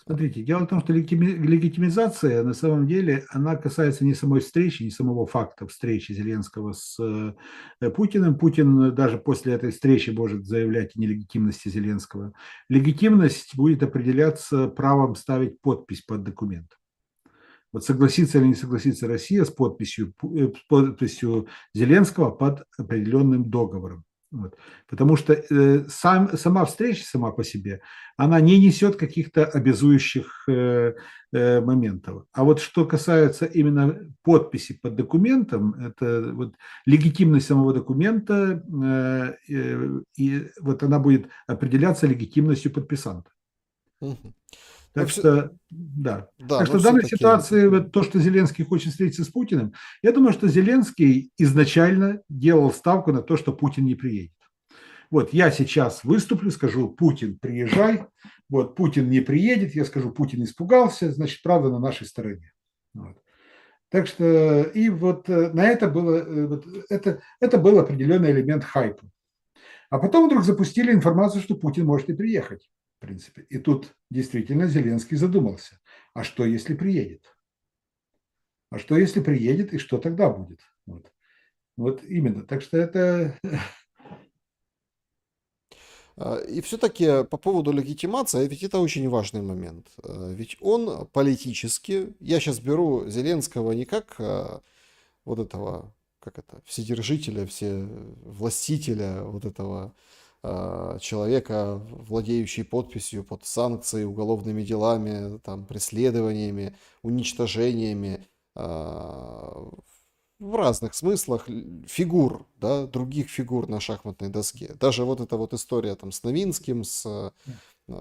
Speaker 2: Смотрите, дело в том, что легитимизация на самом деле, она касается не самой встречи, не самого факта встречи Зеленского с Путиным. Путин даже после этой встречи может заявлять о нелегитимности Зеленского. Легитимность будет определяться правом ставить подпись под документ. Вот согласится или не согласится Россия с подписью Зеленского под определенным договором. Вот. Потому что сама встреча сама по себе, она не несет каких-то обязующих моментов. А вот что касается именно подписи под документом, это вот легитимность самого документа, и вот она будет определяться легитимностью подписанта.
Speaker 1: Мгм. Но
Speaker 2: Так
Speaker 1: все,
Speaker 2: что, да.
Speaker 1: да,
Speaker 2: Так
Speaker 1: но
Speaker 2: что в данной
Speaker 1: все-таки,
Speaker 2: ситуации вот то, что Зеленский хочет встретиться с Путиным, я думаю, что Зеленский изначально делал ставку на то, что Путин не приедет. Вот я сейчас выступлю, скажу: Путин, приезжай. Вот Путин не приедет, я скажу: Путин испугался, значит, правда на нашей стороне. Вот. Так что и вот на это было, это был определенный элемент хайпа. А потом вдруг запустили информацию, что Путин может и приехать, в принципе. И тут действительно Зеленский задумался: а что, если приедет? А что, если приедет, и что тогда будет? Вот, вот именно. Так что это...
Speaker 1: и все-таки по поводу легитимации, ведь это очень важный момент. Ведь он политически, я сейчас беру Зеленского не как вот этого, как это, вседержителя, властителя вот этого человека, владеющий подписью под санкции, уголовными делами, там, преследованиями, уничтожениями, в разных смыслах фигур, да, других фигур на шахматной доске. Даже вот эта вот история там с Новинским,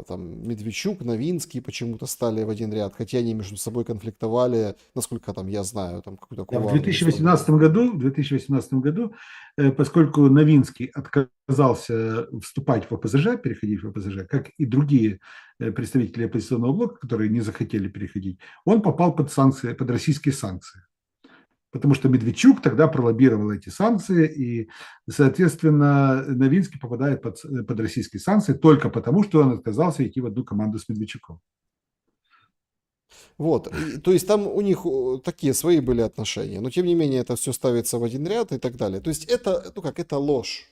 Speaker 1: там Медведчук, Новинский почему-то стали в один ряд, хотя они между собой конфликтовали, насколько там я знаю, там какую-то
Speaker 2: Да,
Speaker 1: кулуарную историю.
Speaker 2: в 2018 году, поскольку Новинский отказался вступать в ОПЗЖ, переходить в ОПЗЖ, как и другие представители оппозиционного блока, которые не захотели переходить, он попал под санкции, под российские санкции. Потому что Медведчук тогда пролоббировал эти санкции, и, соответственно, Новинский попадает под российские санкции только потому, что он отказался идти в одну команду с Медведчуком.
Speaker 1: Вот, то есть там у них такие свои были отношения, но тем не менее это все ставится в один ряд и так далее. То есть это, ну как, это ложь.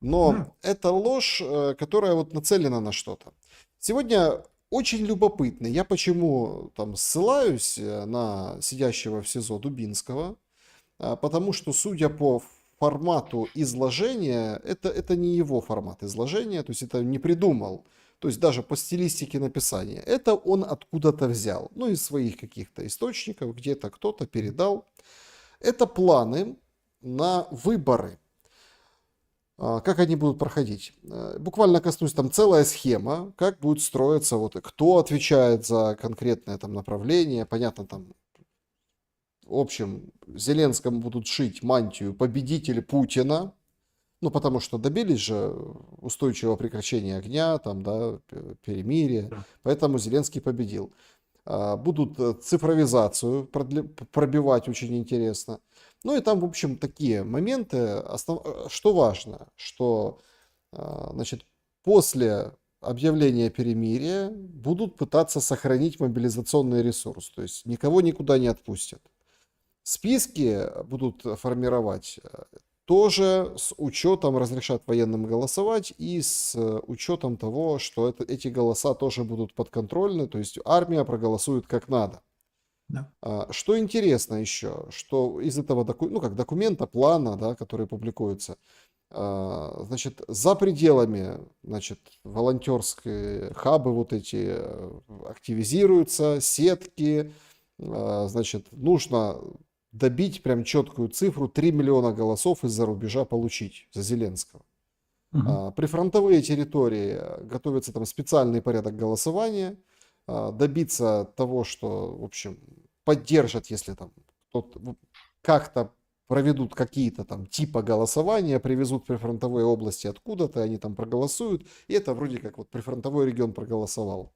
Speaker 2: Да.
Speaker 1: Но это ложь, которая вот нацелена на что-то. Сегодня очень любопытно. Я почему там ссылаюсь на сидящего в СИЗО Дубинского, потому что, судя по формату изложения, это не его формат изложения, то есть это не придумал. То есть даже по стилистике написания. Это он откуда-то взял. Ну, из своих каких-то источников, где-то кто-то передал. Это планы на выборы. Как они будут проходить? Буквально коснусь, там целая схема, как будет строиться, вот кто отвечает за конкретное там направление. Понятно, там в общем, Зеленскому будут шить мантию победитель Путина, ну, потому что добились же устойчивого прекращения огня, там, да, перемирия,
Speaker 2: Да.
Speaker 1: поэтому Зеленский победил. Будут цифровизацию пробивать, очень интересно. Ну и там, в общем, такие моменты. Что важно, что, значит, после объявления перемирия будут пытаться сохранить мобилизационный ресурс, то есть никого никуда не отпустят. Списки будут формировать тоже с учетом, разрешат военным голосовать, и с учетом того, что эти голоса тоже будут подконтрольны, то есть армия проголосует как надо.
Speaker 2: Да.
Speaker 1: Что интересно еще, что из этого ну, как документа, плана, да, который публикуется, значит, за пределами, значит, волонтерские хабы вот эти активизируются, сетки, значит, нужно добить прям четкую цифру, 3 миллиона голосов из-за рубежа получить за Зеленского.
Speaker 2: Угу.
Speaker 1: Прифронтовые территории готовится там специальный порядок голосования, добиться того, что, в общем, поддержат, если там кто-то как-то проведут какие-то там типа голосования, привезут прифронтовые области откуда-то, они там проголосуют, и это вроде как вот прифронтовой регион проголосовал.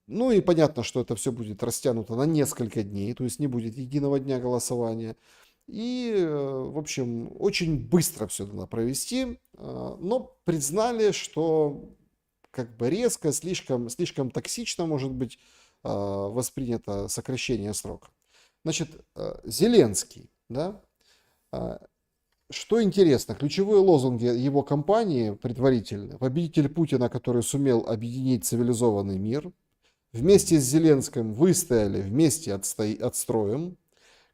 Speaker 1: Ну и понятно, что это все будет растянуто на несколько дней, то есть не будет единого дня голосования. И, в общем, очень быстро все надо провести, но признали, что как бы резко, слишком токсично может быть воспринято сокращение срока. Значит, Зеленский, да, что интересно, ключевые лозунги его кампании предварительные: победитель Путина, который сумел объединить цивилизованный мир, вместе с Зеленским выстояли, вместе отстроим,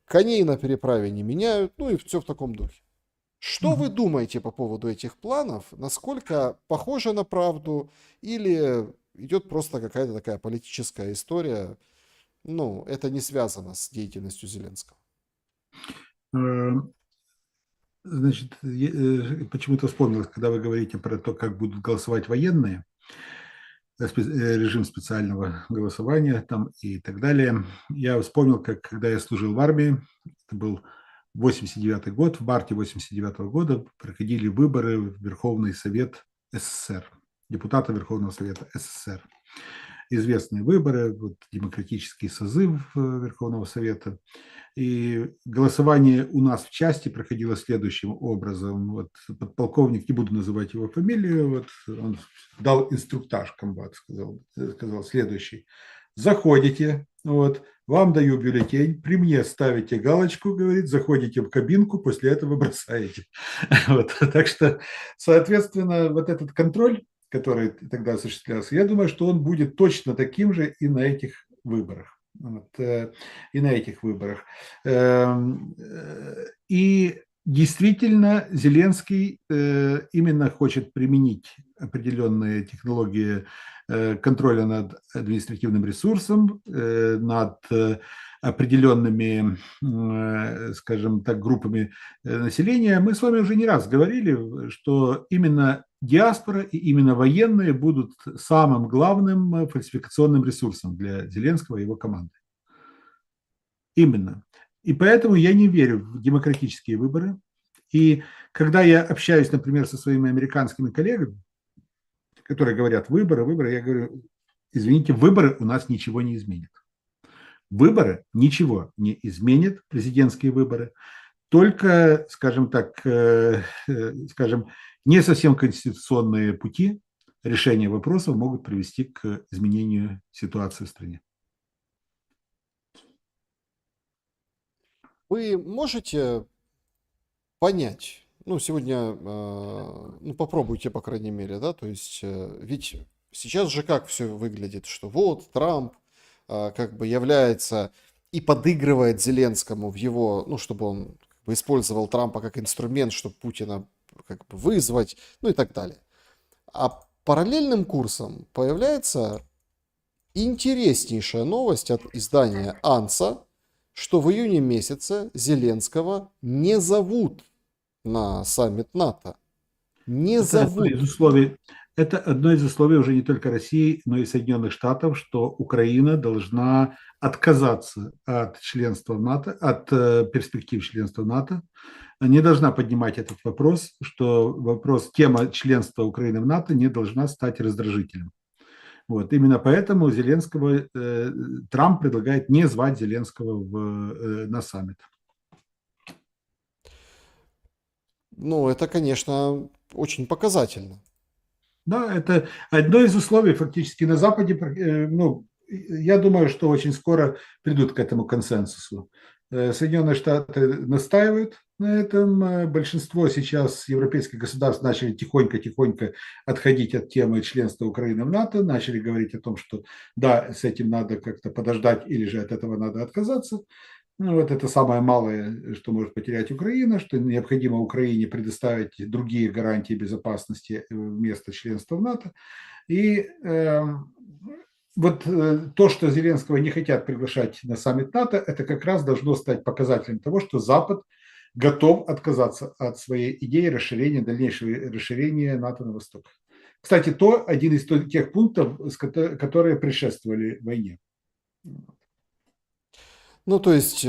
Speaker 1: коней на переправе не меняют, ну и все в таком духе. Что вы думаете по поводу этих планов? Насколько похоже на правду или идет просто какая-то такая политическая история? Ну, это не связано с деятельностью Зеленского.
Speaker 2: Значит, почему-то вспомнилось, когда вы говорите про то, как будут голосовать военные, режим специального голосования там и так далее. Я вспомнил, как когда я служил в армии, это был 89 год, в марте 89 года проходили выборы в Верховный Совет СССР, депутата Верховного Совета СССР. Известные выборы, вот, демократический созыв Верховного Совета. И голосование у нас в части проходило следующим образом. Вот подполковник, не буду называть его фамилию, вот он дал инструктаж, комбат сказал следующий. Заходите, вот, вам даю бюллетень, при мне ставите галочку, говорит, заходите в кабинку, после этого бросаете. Вот, так что, соответственно, вот этот контроль, который тогда осуществлялся, я думаю, что он будет точно таким же и на этих выборах. Вот, и на этих выборах. И действительно, Зеленский именно хочет применить определенные технологии контроля над административным ресурсом, над определенными, скажем так, группами населения. Мы с вами уже не раз говорили, что именно диаспора и именно военные будут самым главным фальсификационным ресурсом для Зеленского и его команды. Именно. И поэтому я не верю в демократические выборы. И когда я общаюсь, например, со своими американскими коллегами, которые говорят выборы, я говорю, извините, выборы у нас ничего не изменят. Выборы ничего не изменят, президентские выборы, только, скажем так, скажем, не совсем конституционные пути решения вопросов могут привести к изменению ситуации в стране.
Speaker 1: Вы можете понять, ну, сегодня, ну, попробуйте, по крайней мере, да, то есть, ведь сейчас же как все выглядит, что вот Трамп как бы является и подыгрывает Зеленскому в его, ну, чтобы он как бы использовал Трампа как инструмент, чтобы Путина как бы вызвать, ну и так далее. А параллельным курсом появляется интереснейшая новость от издания «Анса», что в июне месяце Зеленского не зовут на саммит НАТО. Не зовут.
Speaker 2: Это одно из условий уже не только России, но и Соединенных Штатов, что Украина должна отказаться от членства в НАТО, от перспектив членства в НАТО, не должна поднимать этот вопрос, что тема членства Украины в НАТО не должна стать раздражителем. Вот. Именно поэтому Трамп предлагает не звать Зеленского на саммит.
Speaker 1: Ну, это, конечно, очень показательно.
Speaker 2: Да, это одно из условий фактически на Западе. Ну, я думаю, что очень скоро придут к этому консенсусу. Соединенные Штаты настаивают на этом. Большинство сейчас европейских государств начали тихонько отходить от темы членства Украины в НАТО, начали говорить о том, что да, с этим надо как-то подождать или же от этого надо отказаться. Ну, вот это самое малое, что может потерять Украина, что необходимо Украине предоставить другие гарантии безопасности вместо членства в НАТО. И вот то, что Зеленского не хотят приглашать на саммит НАТО, это как раз должно стать показателем того, что Запад готов отказаться от своей идеи дальнейшего расширения НАТО на восток. Кстати, один из тех пунктов, которые предшествовали войне.
Speaker 1: Ну, то есть,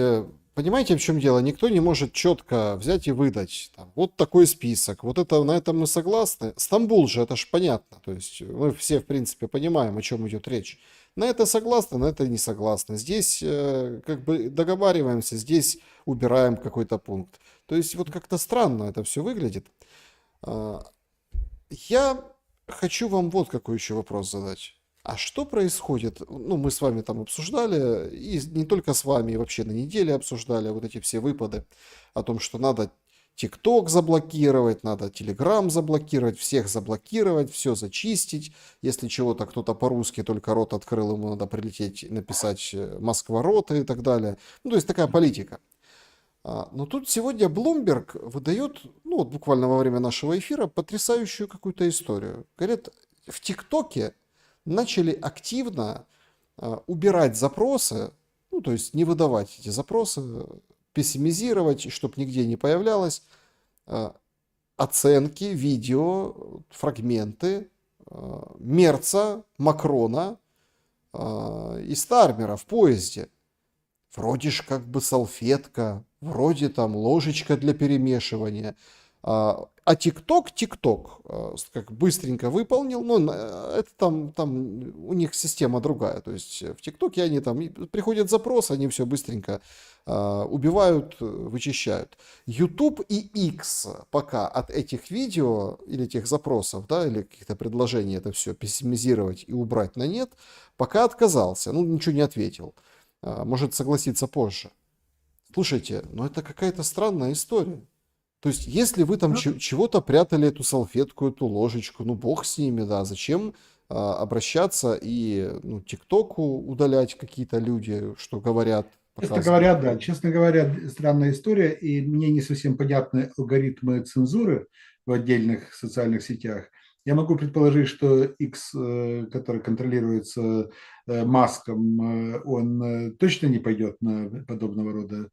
Speaker 1: понимаете, в чем дело? Никто не может четко взять и выдать. Там, вот такой список, вот это, на этом мы согласны. Стамбул же, это ж понятно. То есть, мы все, в принципе, понимаем, о чем идет речь. На это согласны, на это не согласны. Здесь как бы договариваемся, здесь убираем какой-то пункт. То есть, вот как-то странно это все выглядит. Я хочу вам вот какой еще вопрос задать. А что происходит? Ну, мы с вами там обсуждали, и не только с вами, и вообще на неделе обсуждали вот эти все выпады о том, что надо ТикТок заблокировать, надо Телеграм заблокировать, всех заблокировать, все зачистить. Если чего-то кто-то по-русски только рот открыл, ему надо прилететь и написать «Москва рота» и так далее. Ну, то есть такая политика. Но тут сегодня Bloomberg выдает, ну вот буквально во время нашего эфира, потрясающую какую-то историю. Говорят, в ТикТоке начали активно убирать запросы, ну то есть не выдавать эти запросы, пессимизировать, чтобы нигде не появлялось, оценки, видео, фрагменты Мерца, Макрона и Стармера в поезде. Вроде ж как бы салфетка, вроде там ложечка для перемешивания. А ТикТок, как быстренько выполнил, но это там у них система другая. То есть в ТикТоке они там приходят запрос, они все быстренько убивают, вычищают. YouTube и X пока от этих видео или этих запросов, да, или каких-то предложений это все пессимизировать и убрать на нет, пока отказался, ну ничего не ответил. Может согласиться позже. Слушайте, ну это какая-то странная история. То есть, если вы там чего-то прятали, эту салфетку, эту ложечку, ну бог с ними, да, зачем обращаться и ну, ТикТоку удалять какие-то люди, что говорят,
Speaker 2: Честно
Speaker 1: показывают.
Speaker 2: говоря, да, честно говоря, странная история, и мне не совсем понятны алгоритмы цензуры в отдельных социальных сетях. Я могу предположить, что X, который контролируется Маском, он точно не пойдет на подобного рода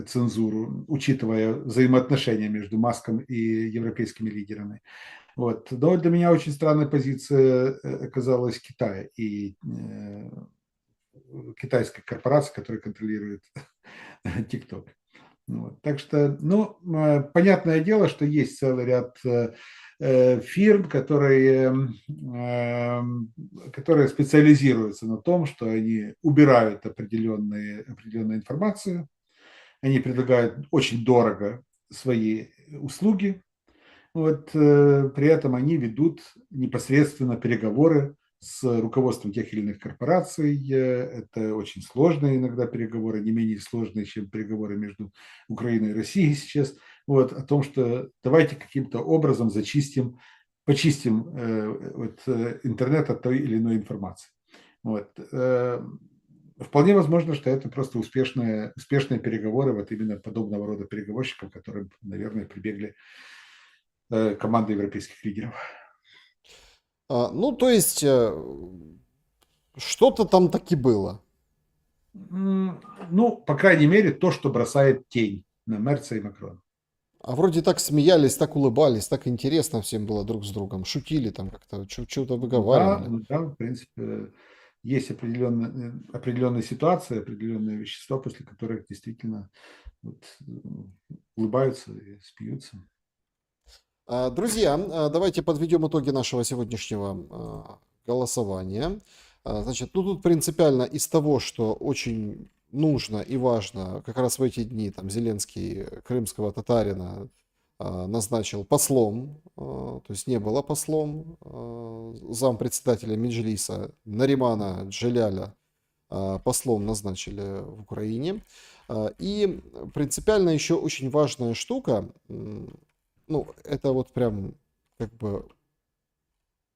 Speaker 2: цензуру, учитывая взаимоотношения между Маском и европейскими лидерами. Вот. Но для меня очень странная позиция оказалась Китая и китайской корпорации, которая контролирует TikTok. Вот. Так что, ну, понятное дело, что есть целый ряд фирм, которые специализируются на том, что они убирают определенную информацию, они предлагают очень дорого свои услуги, вот, при этом они ведут непосредственно переговоры с руководством тех или иных корпораций. Это очень сложные иногда переговоры, не менее сложные, чем переговоры между Украиной и Россией сейчас. Вот, о том, что давайте каким-то образом почистим интернет от той или иной информации. Вот. Вполне возможно, что это просто успешные переговоры вот именно подобного рода переговорщиков, к которым, наверное, прибегли команды европейских лидеров.
Speaker 1: Ну, то есть, что-то там таки было.
Speaker 2: Ну, по крайней мере, то, что бросает тень на Мерца и Макрона.
Speaker 1: А вроде так смеялись, так улыбались, так интересно всем было друг с другом. Шутили там как-то, что-то выговаривали.
Speaker 2: Да, в принципе, есть определенные ситуации, определенные вещества, после которых действительно вот, улыбаются и смеются.
Speaker 1: Друзья, давайте подведем итоги нашего сегодняшнего голосования. Значит, ну тут принципиально из того, что очень нужно и важно, как раз в эти дни там Зеленский крымского татарина назначил послом, то есть не было послом, зампредседателя Меджлиса Наримана Джеляля послом назначили в Украине. И принципиально еще очень важная штука, ну, это вот прям как бы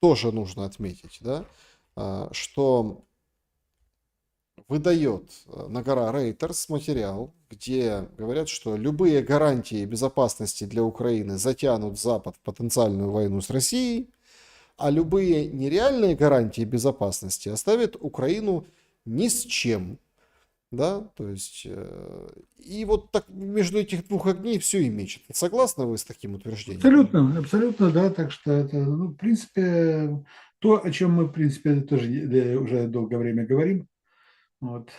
Speaker 1: тоже нужно отметить, да, что выдает Нагора Reuters материал, где говорят, что любые гарантии безопасности для Украины затянут Запад в потенциальную войну с Россией, а любые нереальные гарантии безопасности оставят Украину ни с чем. Да, то есть, и вот так между этих двух огней все и мечет. Согласны вы с таким утверждением?
Speaker 2: Абсолютно, да. Так что это, ну, в принципе, то, о чем мы, в принципе, тоже уже долгое время говорим, вот,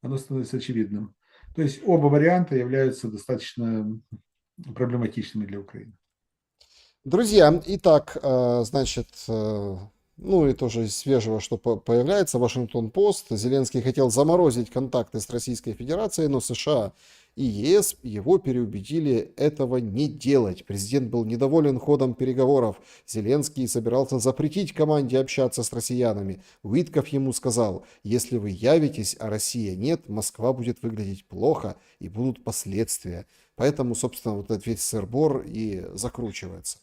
Speaker 2: оно становится очевидным. То есть оба варианта являются достаточно проблематичными для Украины.
Speaker 1: Друзья, итак, значит, ну и тоже из свежего, что появляется, Вашингтон-Пост. Зеленский хотел заморозить контакты с Российской Федерацией, но США и ЕС его переубедили этого не делать. Президент был недоволен ходом переговоров. Зеленский собирался запретить команде общаться с россиянами. Уитков ему сказал: если вы явитесь, а Россия нет, Москва будет выглядеть плохо и будут последствия. Поэтому, собственно, вот этот весь сыр-бор и закручивается.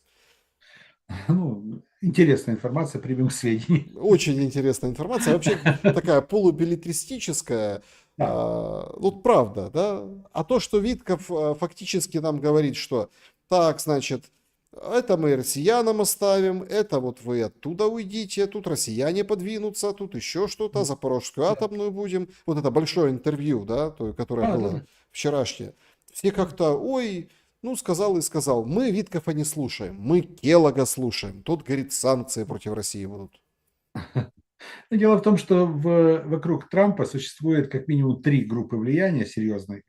Speaker 2: Ну, интересная информация, примем к сведению.
Speaker 1: Очень интересная информация. Вообще такая полубеллетристическая.
Speaker 2: Да,
Speaker 1: Вот правда, да? А то, что Витков фактически нам говорит, что так, значит, это мы россиянам оставим, это вот вы оттуда уйдите, тут россияне подвинутся, тут еще что-то, Запорожскую
Speaker 2: да,
Speaker 1: атомную будем. Вот это большое интервью, да, то, которое
Speaker 2: да,
Speaker 1: было
Speaker 2: да.
Speaker 1: вчерашнее. Все как-то, ой, ну, сказал и сказал. Мы Виткова не слушаем, мы Келлога слушаем. Тот говорит, санкции против России будут.
Speaker 2: Но дело в том, что вокруг Трампа существует как минимум три группы влияния серьезные.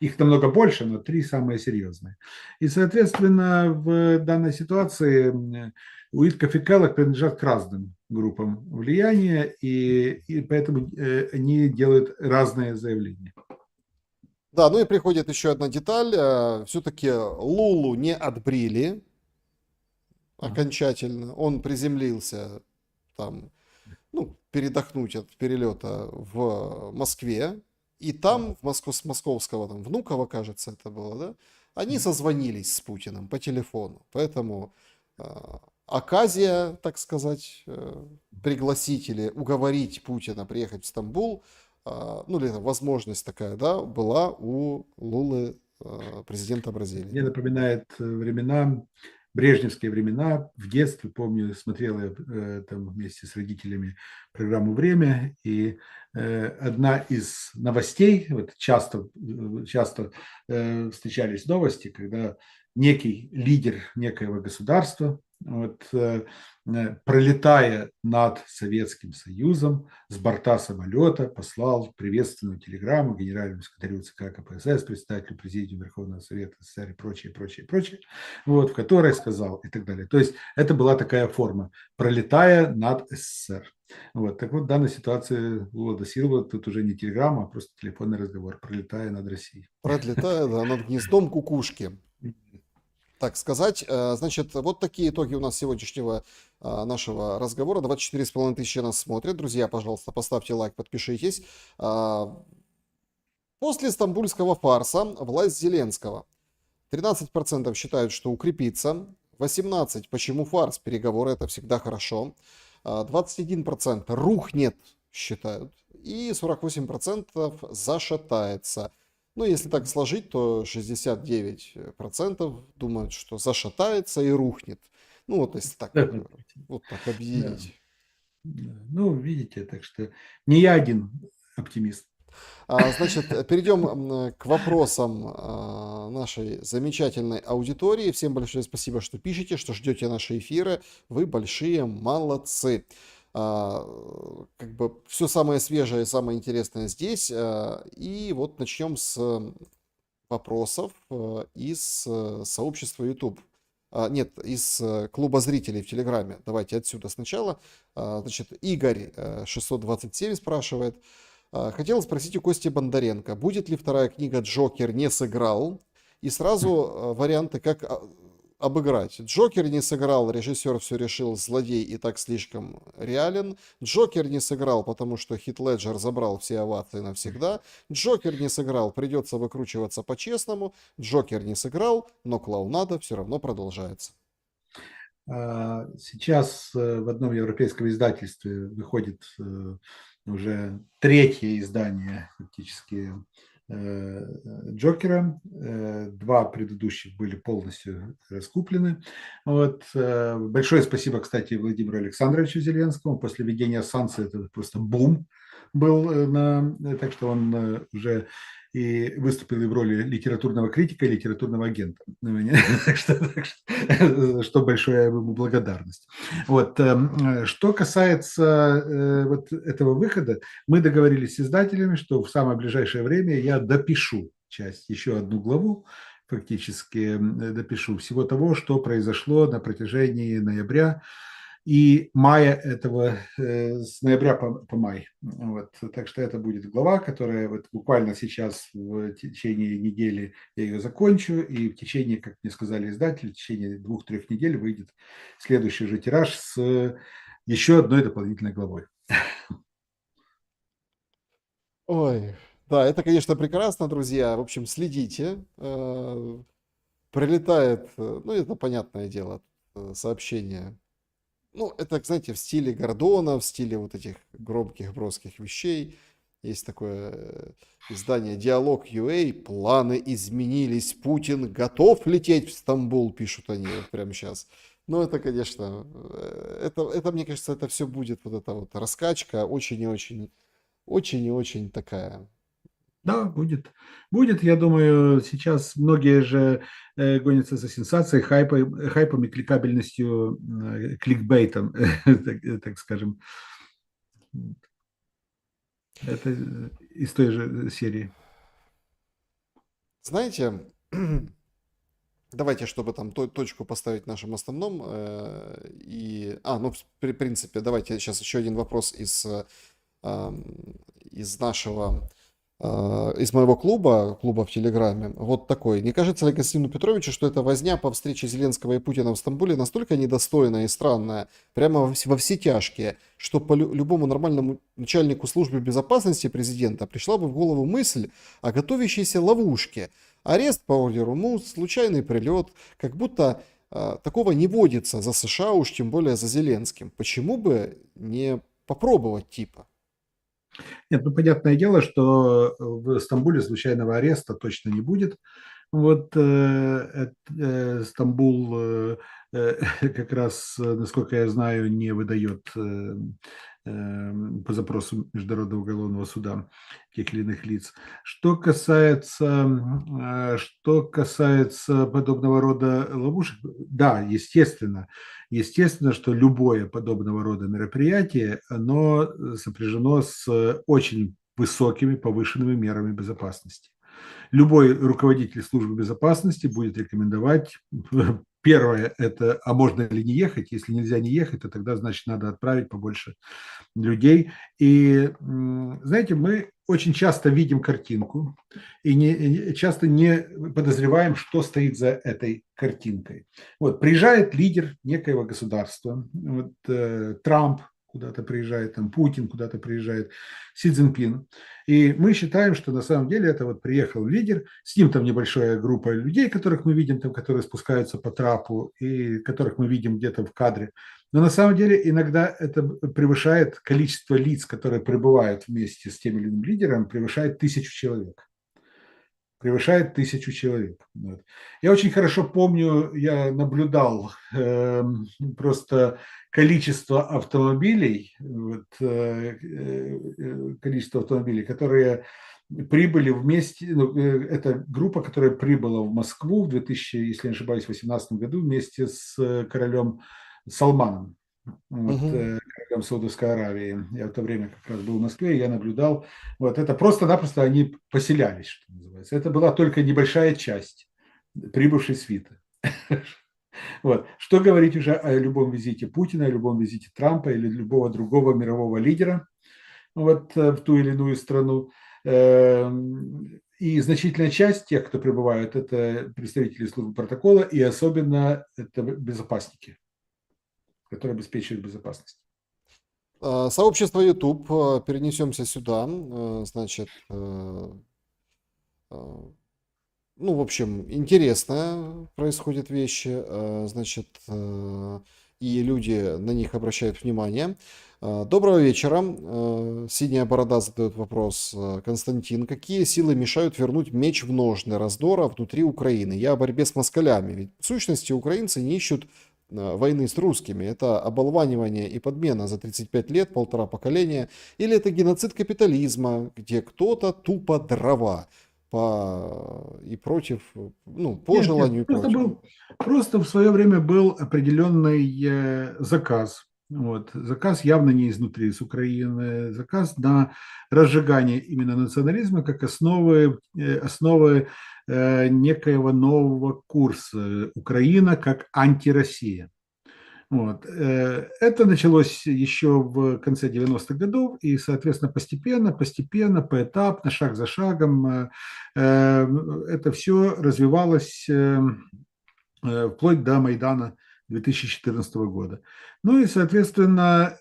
Speaker 2: Их намного больше, но три самые серьезные. И, соответственно, в данной ситуации Уитков и Келлог принадлежат к разным группам влияния, и поэтому они делают разные заявления.
Speaker 1: Да, ну и приходит еще одна деталь. Все-таки Лулу не отбрили окончательно. Он приземлился там, ну, передохнуть от перелета в Москве. И там, с московского, там, Внуково, кажется, это было, да, они созвонились с Путиным по телефону. Поэтому э, оказия, так сказать, пригласить или уговорить Путина приехать в Стамбул, ну, или возможность такая, да, была у Лулы, президента Бразилии.
Speaker 2: Мне напоминает времена, брежневские времена. В детстве, помню, смотрел я там вместе с родителями программу «Время», и одна из новостей, вот часто встречались новости, когда некий лидер некоего государства, вот, пролетая над Советским Союзом, с борта самолета послал приветственную телеграмму генеральному секретарю ЦК КПСС, председателю Президиума Верховного Совета СССР и прочее, прочее, прочее, вот, в которой сказал и так далее. То есть это была такая форма, пролетая над СССР. Вот, так вот, в данной ситуации Лула да Силва тут уже не телеграмма, а просто телефонный разговор, пролетая над Россией.
Speaker 1: Продлетая, да, над гнездом кукушки, так сказать. Значит, вот такие итоги у нас сегодняшнего нашего разговора. 24,5 тысячи нас смотрят. Друзья, пожалуйста, поставьте лайк, подпишитесь. После стамбульского фарса власть Зеленского. 13% считают, что укрепится. 18% почему фарс, переговоры это всегда хорошо. 21% рухнет, считают. И 48% зашатается. Ну, если так сложить, то 69% думают, что зашатается и рухнет. Ну, вот если так, вот так
Speaker 2: Да.
Speaker 1: объединить.
Speaker 2: Ну, видите, так что не я один оптимист.
Speaker 1: Значит, перейдем к вопросам нашей замечательной аудитории. Всем большое спасибо, что пишете, что ждете наши эфиры. Вы большие молодцы. Как бы все самое свежее и самое интересное здесь. И вот начнем с вопросов из сообщества YouTube. Нет, из клуба зрителей в Телеграме. Давайте отсюда сначала. Значит, Игорь 627 спрашивает. Хотел спросить у Кости Бондаренко, будет ли вторая книга «Джокер не сыграл?» И сразу варианты, как обыграть. Джокер не сыграл, режиссер все решил, злодей и так слишком реален. Джокер не сыграл, потому что Хит Леджер забрал все овации навсегда. Джокер не сыграл, придется выкручиваться по-честному. Джокер не сыграл, но клоунада все равно продолжается.
Speaker 2: Сейчас в одном европейском издательстве выходит уже третье издание фактически Джокера. Два предыдущих были полностью раскуплены. Вот. Большое спасибо, кстати, Владимиру Александровичу Зеленскому. После введения санкций это просто бум был. Так что он уже и выступил и в роли литературного критика и литературного агента. Что большая ему благодарность. Вот. Что касается вот этого выхода, мы договорились с издателями, что в самое ближайшее время я допишу часть, еще одну главу, фактически допишу всего того, что произошло на протяжении ноября и мая этого, с ноября по май. Вот. Так что это будет глава, которая вот буквально сейчас в течение недели я ее закончу, и в течение, как мне сказали издатели, в течение 2-3 недель выйдет следующий же тираж с еще одной дополнительной главой.
Speaker 1: Ой, да, это, конечно, прекрасно, друзья. В общем, следите. Прилетает, ну, это понятное дело, сообщение. Ну, это, знаете, в стиле Гордона, в стиле вот этих громких, броских вещей. Есть такое издание «Диалог UA». Планы изменились. Путин готов лететь в Стамбул, пишут они вот прямо сейчас. Ну, это, конечно, мне кажется, это все будет вот эта вот раскачка очень и очень, очень и очень такая.
Speaker 2: Да, будет. Будет, я думаю, сейчас многие же гонятся за сенсацией, хайпом и кликабельностью, кликбейтом, так скажем. Это из той же серии.
Speaker 1: Знаете, давайте, чтобы там точку поставить в нашем основном. Ну, в принципе, давайте сейчас еще один вопрос из нашего, из моего клуба в Телеграме. Вот такой. Не кажется ли Константину Петровичу, что эта возня по встрече Зеленского и Путина в Стамбуле настолько недостойная и странная, прямо во все тяжкие, что по любому нормальному начальнику службы безопасности президента пришла бы в голову мысль о готовящейся ловушке? Арест по ордеру МУС, случайный прилет, как будто такого не водится за США, уж тем более за Зеленским. Почему бы не попробовать типа?
Speaker 2: Нет, ну, понятное дело, что в Стамбуле случайного ареста точно не будет. Вот Стамбул как раз, насколько я знаю, не выдает по запросу Международного уголовного суда тех или иных лиц. Что касается подобного рода ловушек, да, естественно, что любое подобного рода мероприятие, оно сопряжено с очень высокими повышенными мерами безопасности. Любой руководитель службы безопасности будет рекомендовать, первое, это, а можно ли не ехать? Если нельзя не ехать, то тогда, значит, надо отправить побольше людей. И, знаете, мы очень часто видим картинку и часто не подозреваем, что стоит за этой картинкой. Вот, приезжает лидер некоего государства, вот, Трамп куда-то приезжает, там Путин куда-то приезжает, Си Цзиньпин. И мы считаем, что на самом деле это вот приехал лидер, с ним там небольшая группа людей, которых мы видим, там, которые спускаются по трапу и которых мы видим где-то в кадре. Но на самом деле иногда это превышает количество лиц, которые пребывают вместе с тем или иным лидером, превышает 1000 человек. Превышает 1000 человек. Вот. Я очень хорошо помню, я наблюдал просто количество автомобилей, количество автомобилей, которые прибыли вместе, это группа, которая прибыла в Москву в 2000, если не ошибаюсь, 2018 году вместе с королем Салманом,
Speaker 1: Мгм.
Speaker 2: королем Саудовской Аравии. Я в то время как раз был в Москве, и я наблюдал. Вот это просто-напросто они поселялись, что называется. Это была только небольшая часть прибывшей свиты. Вот. Что говорить уже о любом визите Путина, о любом визите Трампа или любого другого мирового лидера вот, в ту или иную страну. И значительная часть тех, кто прибывают, это представители службы протокола, и особенно это безопасники, которые обеспечивают безопасность.
Speaker 1: Сообщество YouTube, перенесемся сюда. Значит, ну, в общем, интересно происходят вещи, значит, и люди на них обращают внимание. Доброго вечера. Синяя борода задает вопрос. Константин, какие силы мешают вернуть меч в ножны раздора внутри Украины? Я о борьбе с москалями. Ведь в сущности украинцы не ищут войны с русскими. Это оболванивание и подмена за 35 лет, полтора поколения. Или это геноцид капитализма, где кто-то тупо дрова и против, ну, по
Speaker 2: Нет,
Speaker 1: желанию и против.
Speaker 2: просто в свое время был определенный заказ. Вот. Заказ явно не изнутри, с Украины, заказ на разжигание именно национализма как основы некоего нового курса. Украина как антироссия. Вот. Это началось еще в конце 90-х годов, и, соответственно, постепенно, поэтапно, шаг за шагом это все развивалось вплоть до Майдана 2014 года. Ну и, соответственно,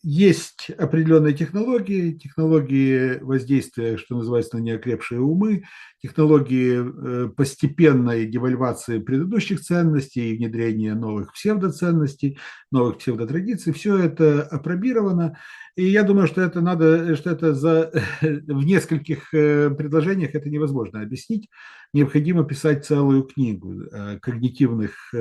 Speaker 2: есть определенные технологии воздействия, что называется, на неокрепшие умы, технологии постепенной девальвации предыдущих ценностей и внедрения новых псевдоценностей, новых псевдотрадиций. Все это апробировано. И я думаю, что это надо, что это в нескольких предложениях это невозможно объяснить. Необходимо писать целую книгу о когнитивных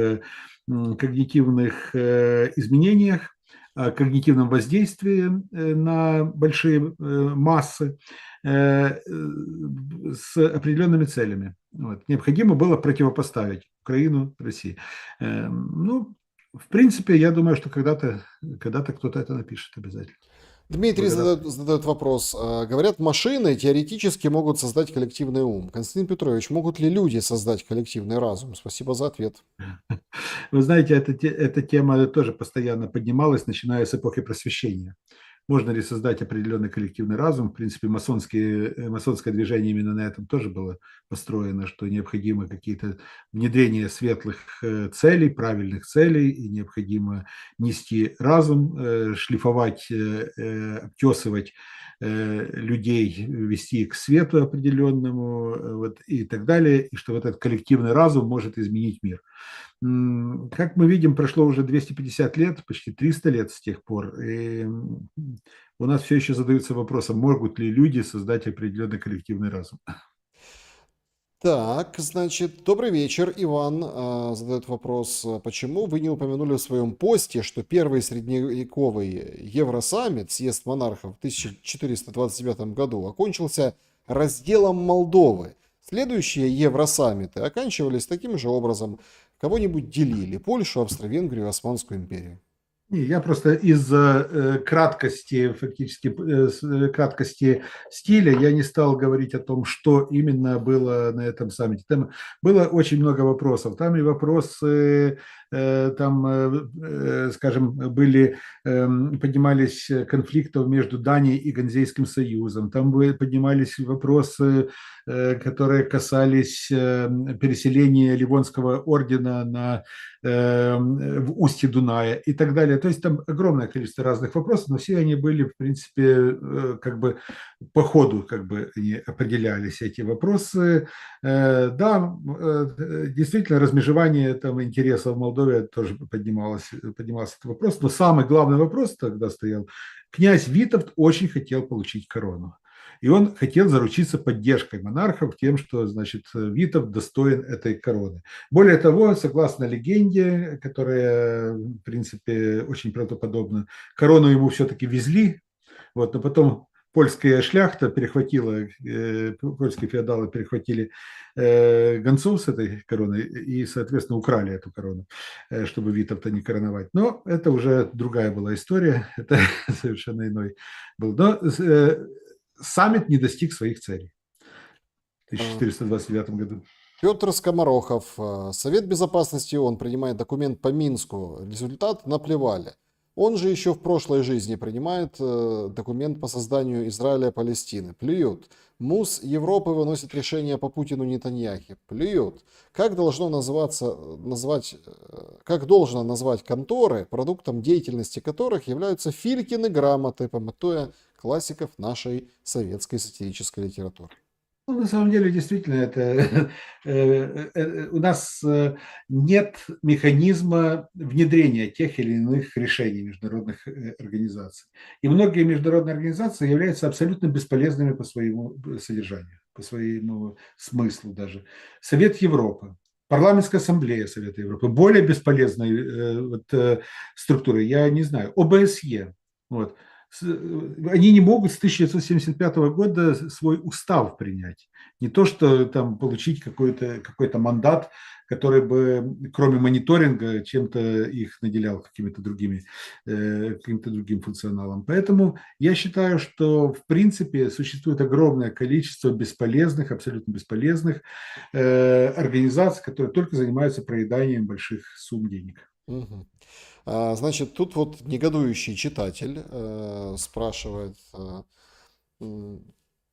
Speaker 2: изменениях, о когнитивном воздействии на большие массы с определенными целями. Вот. Необходимо было противопоставить Украину России. Ну, в принципе, я думаю, что когда-то кто-то это напишет обязательно.
Speaker 1: Дмитрий
Speaker 2: Благодарю.
Speaker 1: задает вопрос. Говорят, машины теоретически могут создать коллективный ум. Константин Петрович, могут ли люди создать коллективный разум? Спасибо за ответ.
Speaker 2: Вы знаете, эта тема тоже постоянно поднималась, начиная с эпохи Просвещения. Можно ли создать определенный коллективный разум? В принципе, масонское движение именно на этом тоже было построено, что необходимо какие-то внедрения светлых целей, правильных целей, и необходимо нести разум, шлифовать, обтесывать людей, вести их к свету определенному вот, и так далее, и что вот этот коллективный разум может изменить мир. Как мы видим, прошло уже 250 лет, почти 300 лет с тех пор, и у нас все еще задаются вопросом, могут ли люди создать определенный коллективный разум.
Speaker 1: Так, значит, добрый вечер. Иван задает вопрос. Почему вы не упомянули в своем посте, что первый средневековый Евросаммит, съезд монархов в 1429 году, окончился разделом Молдовы? Следующие Евросаммиты оканчивались таким же образом. Кого-нибудь делили: Польшу, Австро-Венгрию, Османскую империю.
Speaker 2: Я просто из-за краткости, фактически краткости стиля, я не стал говорить о том, что именно было на этом саммите. Там было очень много вопросов. Там и вопросы, скажем, поднимались конфликты между Данией и Ганзейским союзом. Там поднимались вопросы, которые касались переселения Ливонского ордена в устье Дуная и так далее. То есть там огромное количество разных вопросов, но все они были, в принципе, как бы по ходу как бы они определялись, эти вопросы. Да, действительно, размежевание там интересов в Молдове тоже поднимался этот вопрос, но самый главный вопрос тогда стоял: князь Витовт очень хотел получить корону. И он хотел заручиться поддержкой монархов тем, что, значит, Витовт достоин этой короны. Более того, согласно легенде, которая, в принципе, очень правдоподобна, корону ему все-таки везли, вот, но потом польская шляхта перехватила, польские феодалы перехватили гонцов с этой короной и, соответственно, украли эту корону, чтобы Витовта не короновать. Но это уже другая была история, это совершенно иной был. Но саммит не достиг своих целей в 1429 году.
Speaker 1: Петр Скоморохов. Совет Безопасности ООН принимает документ по Минску. Результат наплевали. Он же еще в прошлой жизни принимает документ по созданию Израиля и Палестины. Плюют. МУС Европы выносит решение по Путину Нетаньяхе. Плюют. Как должно назвать конторы, продуктом деятельности которых являются Филькины грамоты, пометуя классиков нашей советской сатирической литературы?
Speaker 2: Ну, на самом деле, действительно, у нас нет механизма внедрения тех или иных решений международных организаций. И многие международные организации являются абсолютно бесполезными по своему содержанию, по своему смыслу даже. Совет Европы, Парламентская ассамблея Совета Европы, более бесполезной структуры, я не знаю, ОБСЕ. Вот. Они не могут с 1975 года свой устав принять. Не то, что там получить какой-то мандат, который бы, кроме мониторинга, чем-то их наделял каким-то другим функционалом. Поэтому я считаю, что в принципе существует огромное количество бесполезных, абсолютно бесполезных организаций, которые только занимаются проеданием больших сумм денег.
Speaker 1: Мгм. Значит, тут вот негодующий читатель спрашивает, м,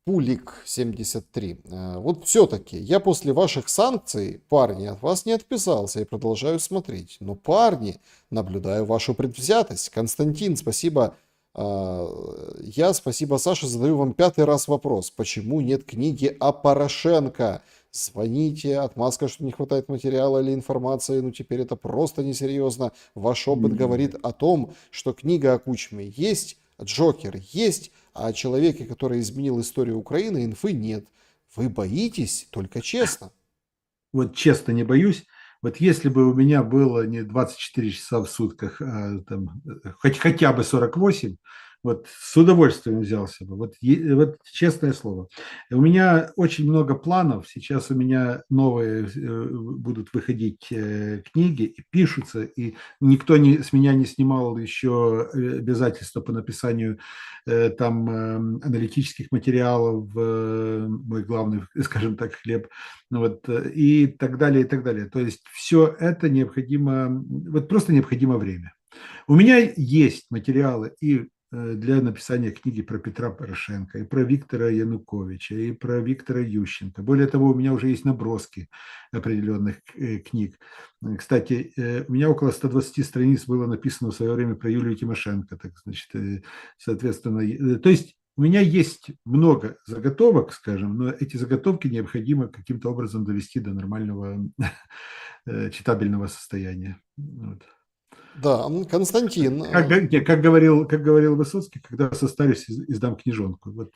Speaker 1: Пулик 73. Вот все-таки я после ваших санкций, парни, от вас не отписался и продолжаю смотреть. Но, парни, наблюдаю вашу предвзятость. Константин, спасибо. Спасибо, Саша, задаю вам 5-й раз вопрос. Почему нет книги о Порошенко? Звоните, отмазка, что не хватает материала или информации, ну теперь это просто несерьезно. Ваш опыт говорит о том, что книга о Кучме есть, Джокер есть, а о человеке, который изменил историю Украины, инфы нет. Вы боитесь? Только честно.
Speaker 2: Вот честно не боюсь. Вот если бы у меня было не 24 часа в сутках, а там, хотя бы 48, вот с удовольствием взялся бы. Вот честное слово. У меня очень много планов. Сейчас у меня новые будут выходить книги и пишутся, и никто с меня не снимал еще обязательства по написанию там аналитических материалов, мой главный, скажем так, хлеб. Вот, и так далее, и так далее. То есть все это необходимо, вот просто необходимо время. У меня есть материалы и для написания книги про Петра Порошенко, и про Виктора Януковича, и про Виктора Ющенко. Более того, у меня уже есть наброски определенных книг. Кстати, у меня около 120 страниц было написано в свое время про Юлию Тимошенко. Так, значит, соответственно, то есть у меня есть много заготовок, скажем, но эти заготовки необходимо каким-то образом довести до нормального читабельного состояния. Вот.
Speaker 1: Да, Константин.
Speaker 2: Как говорил Высоцкий, когда состарюсь, издам книжонку. Вот.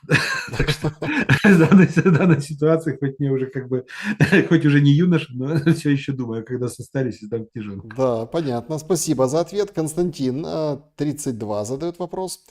Speaker 2: Так что в данной ситуации, хоть мне уже как бы, хоть уже не юноша, но все еще думаю, когда состарюсь, издам книжонку.
Speaker 1: Да, понятно. Спасибо за ответ. Константин, 32, задает вопрос.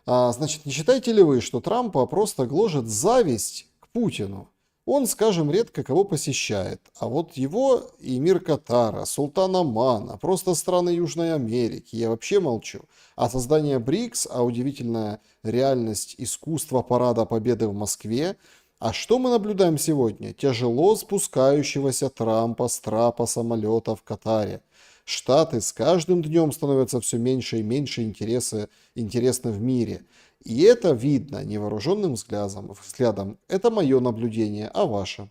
Speaker 1: Значит, не считаете ли вы, что Трампа просто гложет зависть к Путину? Он, скажем, редко кого посещает, а вот его и эмир Катара, султан Омана, просто страны Южной Америки, я вообще молчу. А создание БРИКС, а удивительная реальность искусства парада победы в Москве. А что мы наблюдаем сегодня? Тяжело спускающегося Трампа с трапа самолета в Катаре. Штаты с каждым днем становятся все меньше и меньше интересны в мире. И это видно невооруженным взглядом. Это мое наблюдение, а ваше?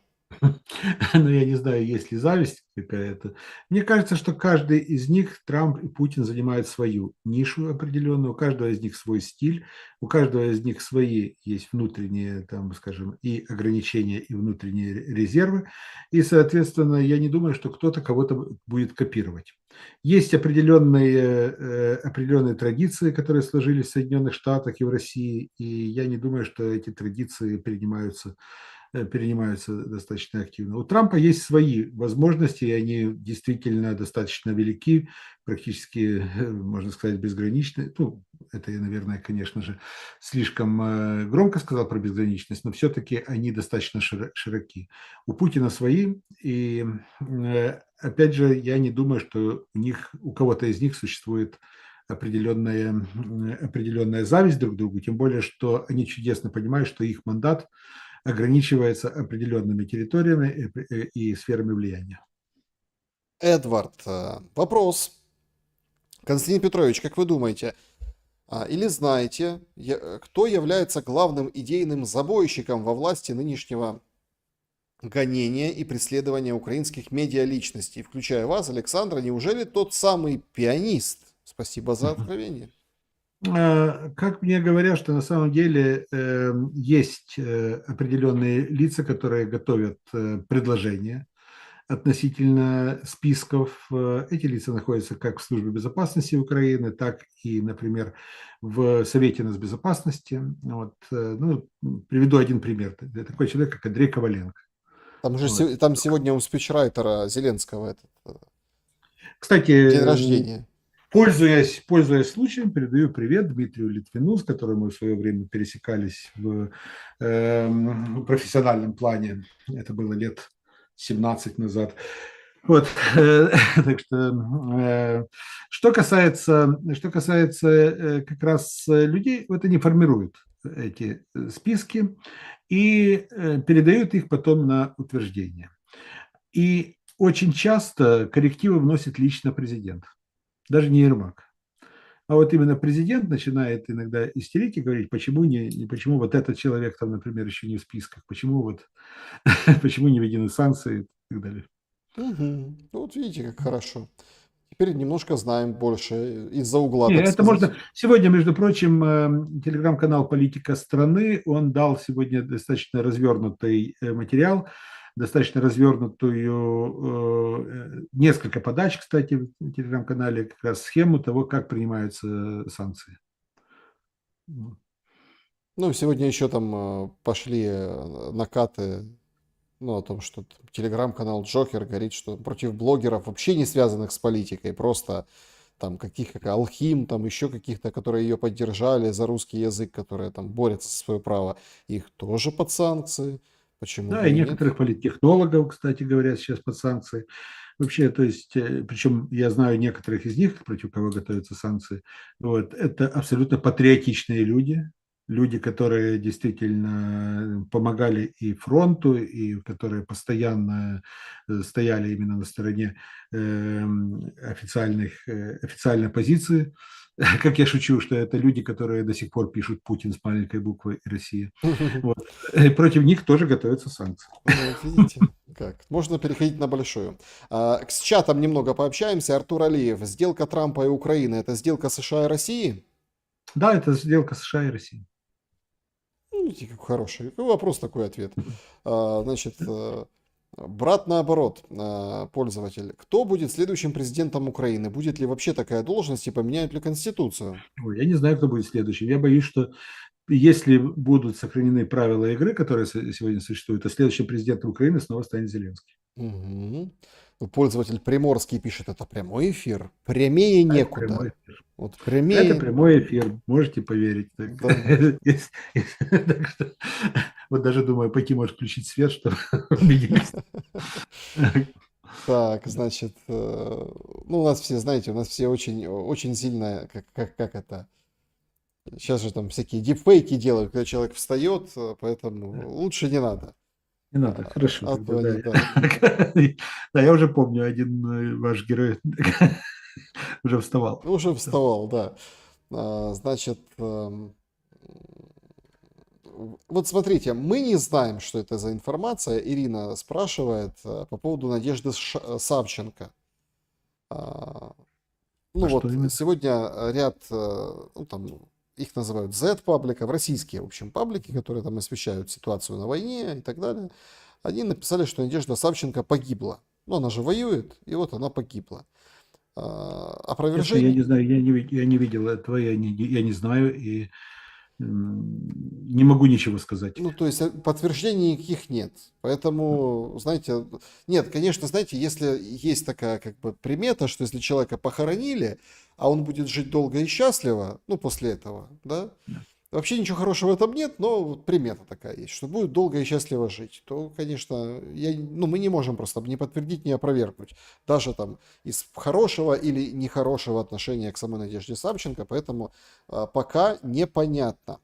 Speaker 2: Но я не знаю, есть ли зависть какая-то. Мне кажется, что каждый из них, Трамп и Путин, занимает свою нишу определенную, у каждого из них свой стиль, у каждого из них свои есть внутренние, там, скажем, и ограничения, и внутренние резервы. И, соответственно, я не думаю, что кто-то кого-то будет копировать. Есть определенные традиции, которые сложились в Соединенных Штатах и в России, и я не думаю, что эти традиции перенимаются достаточно активно. У Трампа есть свои возможности, и они действительно достаточно велики, практически, можно сказать, безграничны. Ну, это я, наверное, конечно же, слишком громко сказал про безграничность, но все-таки они достаточно широки. У Путина свои, и опять же, я не думаю, что у кого-то из них существует определенная зависть друг к другу, тем более, что они чудесно понимают, что их мандат ограничивается определенными территориями и сферами влияния.
Speaker 1: Эдвард, вопрос. Константин Петрович, как вы думаете, или знаете, кто является главным идейным забойщиком во власти нынешнего гонения и преследования украинских медиаличностей, включая вас, Александра? Неужели тот самый пианист? Спасибо за откровение.
Speaker 2: Как мне говорят, что на самом деле есть определенные лица, которые готовят предложения относительно списков. Эти лица находятся как в Службе безопасности Украины, так и, например, в Совете нацбезопасности. Вот, ну, приведу один пример. Это такой человек, как Андрей Коваленко.
Speaker 1: Там же
Speaker 2: Вот.
Speaker 1: там сегодня у спичрайтера Зеленского день
Speaker 2: Кстати,
Speaker 1: рождения.
Speaker 2: пользуясь случаем, передаю привет Дмитрию Литвину, с которым мы в свое время пересекались в профессиональном плане. Это было лет 17 назад. Вот, так что, что касается как раз людей, вот они формируют эти списки и передают их потом на утверждение. И очень часто коррективы вносит лично президент. даже не Ермак. А вот именно президент начинает иногда истерить и говорить, почему почему вот этот человек там, например, еще не в списках, почему вот почему не введены санкции и так далее.
Speaker 1: Мгм. Ну, вот видите, как хорошо. Теперь немножко знаем больше из-за угла,
Speaker 2: Не,
Speaker 1: так
Speaker 2: это
Speaker 1: сказать.
Speaker 2: можно. Сегодня, между прочим, телеграм-канал «Политика страны», он дал сегодня достаточно развернутый материал, достаточно развернутую, несколько подач, кстати, в телеграм-канале, как раз схему того, как принимаются санкции.
Speaker 1: Ну, сегодня еще там пошли накаты, ну, о том, что там телеграм-канал Джокер говорит, что против блогеров, вообще не связанных с политикой, просто там каких как Алхим, там еще каких-то, которые ее поддержали за русский язык, которые там борются за свое право, их тоже под санкции. Почему
Speaker 2: Да,
Speaker 1: бы
Speaker 2: и
Speaker 1: и нет?
Speaker 2: некоторых политтехнологов, кстати говоря, сейчас под санкции. Вообще, то есть, причем я знаю некоторых из них, против кого готовятся санкции. Вот, это абсолютно патриотичные люди, люди, которые действительно помогали и фронту, и которые постоянно стояли именно на стороне официальной позиции. Как я шучу, что это люди, которые до сих пор пишут Путин с маленькой буквы и Россия. Вот. Против них тоже готовятся санкции.
Speaker 1: Ну, вот видите, как. Можно переходить на большую. С чатом немного пообщаемся. Артур Алиев. Сделка Трампа и Украины – это сделка США и России?
Speaker 2: Да, это сделка США и России.
Speaker 1: Ну, видите, как хороший. Вопрос такой ответ. Значит, брат наоборот, пользователь. Кто будет следующим президентом Украины? Будет ли вообще такая должность и поменяют ли Конституцию?
Speaker 2: Ой, я не знаю, кто будет следующим. Я боюсь, что если будут сохранены правила игры, которые сегодня существуют, то следующим президентом Украины снова станет Зеленский.
Speaker 1: Мгм. Ну, пользователь Приморский пишет, это прямой эфир. Прямее
Speaker 2: А это прямой
Speaker 1: некуда.
Speaker 2: эфир.
Speaker 1: Вот
Speaker 2: Это
Speaker 1: прямее,
Speaker 2: прямой эфир, можете поверить. Так,
Speaker 1: да.
Speaker 2: так что, вот даже думаю, пойти, может, включить свет, чтобы убедились.
Speaker 1: Так,
Speaker 2: Да.
Speaker 1: значит, ну, у нас все, знаете, у нас все очень, очень сильно, как это, сейчас же там всякие дипфейки делают, когда человек встает, поэтому лучше не надо.
Speaker 2: Не надо, хорошо,
Speaker 1: А
Speaker 2: тогда
Speaker 1: то они,
Speaker 2: да.
Speaker 1: да.
Speaker 2: Да, я уже помню, один ваш герой уже вставал.
Speaker 1: Уже вставал, да. Значит, вот смотрите, мы не знаем, что это за информация. Ирина спрашивает по поводу Надежды Савченко. А, Ну
Speaker 2: А что
Speaker 1: вот,
Speaker 2: именно?
Speaker 1: сегодня ряд, ну там, их называют Z-пабликов, российские, в общем, паблики, которые там освещают ситуацию на войне и так далее, они написали, что Надежда Савченко погибла. Ну, она же воюет, и вот она погибла.
Speaker 2: Честно, я
Speaker 1: Опровержение,
Speaker 2: не знаю, я не видел этого, я не знаю и не могу ничего сказать.
Speaker 1: ну, то есть подтверждений никаких нет. Поэтому, знаете, нет, конечно, знаете, если есть такая как бы примета, что если человека похоронили, а он будет жить долго и счастливо, ну, после этого, да, вообще ничего хорошего в этом нет, но вот примета такая есть, что будет долго и счастливо жить, то, конечно, ну, мы не можем просто ни подтвердить, ни опровергнуть, даже там из хорошего или нехорошего отношения к самой Надежде Савченко, поэтому пока непонятно.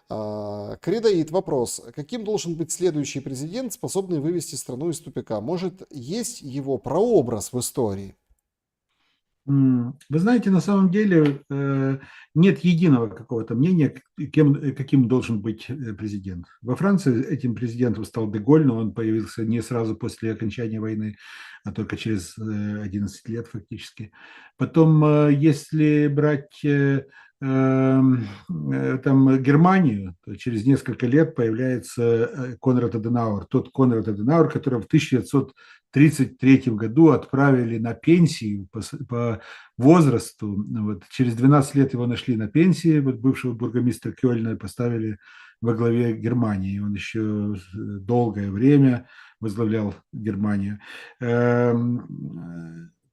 Speaker 1: Кредоид, вопрос. Каким должен быть следующий президент, способный вывести страну из тупика? Может, есть его прообраз в истории?
Speaker 2: Вы знаете, на самом деле нет единого какого-то мнения, каким должен быть президент. Во Франции этим президентом стал Деголь, но он появился не сразу после окончания войны, а только через 11 лет фактически. Потом, если брать там Германию, то через несколько лет появляется Конрад Аденауэр. Тот Конрад Аденауэр, который в 1933 году отправили на пенсию по возрасту. Вот. Через 12 лет его нашли на пенсии, вот бывшего бургомистра Кёльна поставили во главе Германии. Он еще долгое время возглавлял Германию.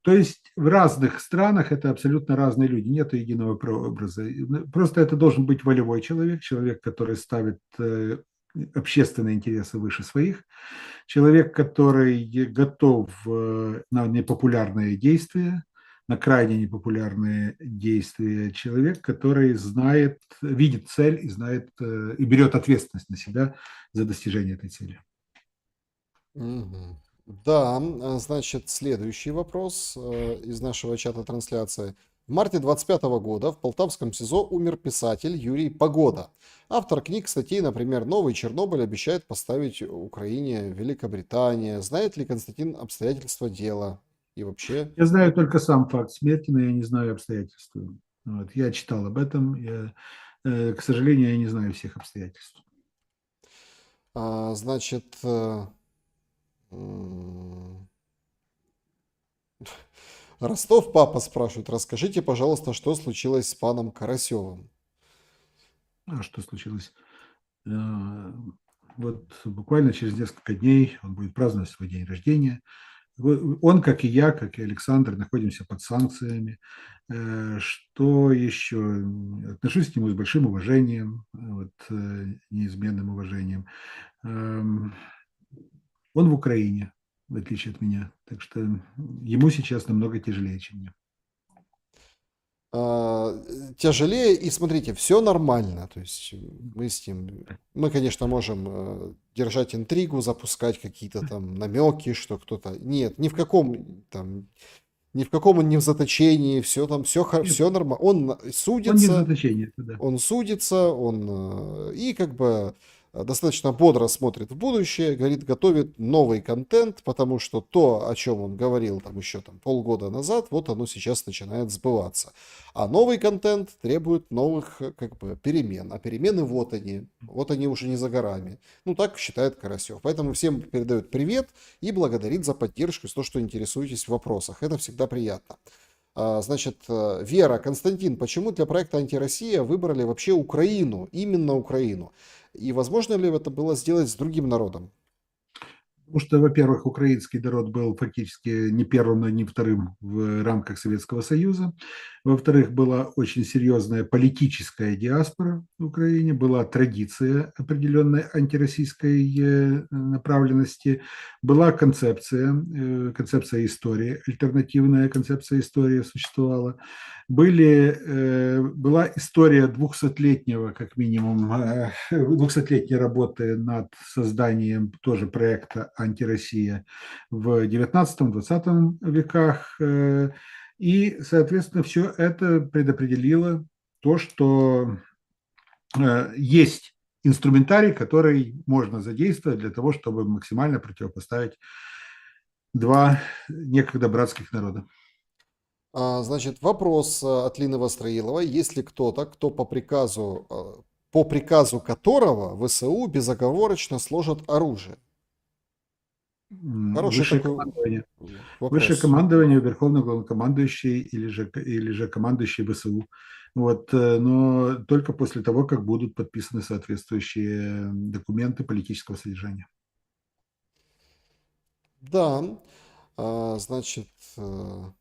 Speaker 2: То есть в разных странах это абсолютно разные люди, нет единого прообраза. Просто это должен быть волевой человек, человек, который ставит общественные интересы выше своих, человек, который готов на непопулярные действия, на крайне непопулярные действия, человек, который знает, видит цель и знает и берет ответственность на себя за достижение этой цели.
Speaker 1: Мгм. Да, значит, следующий вопрос из нашего чата трансляции. В марте 25 года в Полтавском СИЗО умер писатель Юрий Погода. Автор книг, статей, например, «Новый Чернобыль» обещает поставить Украине Великобритания. Знает ли Константин обстоятельства дела? И вообще,
Speaker 2: Я знаю только сам факт смерти, но я не знаю обстоятельств. Вот. Я читал об этом. К сожалению, я не знаю всех обстоятельств.
Speaker 1: значит, м, Ростов папа спрашивает, расскажите, пожалуйста, что случилось с паном Карасевым?
Speaker 2: А что случилось? Э, Вот буквально через несколько дней он будет праздновать свой день рождения. Он, как и я, как и Александр, находимся под санкциями. Что еще? Отношусь к нему с большим уважением, неизменным уважением. Эм, Он в Украине, в отличие от меня. Так что ему сейчас намного тяжелее, чем мне.
Speaker 1: Тяжелее, и смотрите, все нормально. То есть мы с ним, мы, конечно, можем держать интригу, запускать какие-то там намеки, что кто-то. Нет, ни в каком там, ни в каком он не в заточении, все там,
Speaker 2: Нет,
Speaker 1: все нормально.
Speaker 2: он не в заточении, это да.
Speaker 1: Он судится, и как бы достаточно бодро смотрит в будущее, говорит, готовит новый контент, потому что то, о чем он говорил там еще там полгода назад, вот оно сейчас начинает сбываться. А новый контент требует новых как бы перемен. А перемены вот они уже не за горами. Ну, так считает Карасев. Поэтому всем передает привет и благодарит за поддержку, за то, что интересуетесь в вопросах. Это всегда приятно. Значит, Вера, Константин, почему для проекта «Антироссия» выбрали вообще Украину, именно Украину? И возможно ли это было сделать с другим народом?
Speaker 2: Потому что, во-первых, украинский народ был фактически не первым, но не вторым в рамках Советского Союза. Во-вторых, была очень серьезная политическая диаспора в Украине, была традиция определенной антироссийской направленности, была концепция истории, альтернативная концепция истории существовала. Была история 200-летнего, как минимум, 200-летней работы над созданием тоже проекта «Антироссия» в 19-20 веках. И, соответственно, все это предопределило то, что есть инструментарий, который можно задействовать для того, чтобы максимально противопоставить два некогда братских народа.
Speaker 1: Значит, вопрос от Лины Востроиловой. Есть ли кто-то, кто по приказу которого ВСУ безоговорочно сложат оружие? Хороший
Speaker 2: Высшее
Speaker 1: такой
Speaker 2: командование. Высшее
Speaker 1: вопрос.
Speaker 2: командование, верховный главнокомандующий или же командующий ВСУ. Но только после того, как будут подписаны соответствующие документы политического содержания.
Speaker 1: Да, значит, э,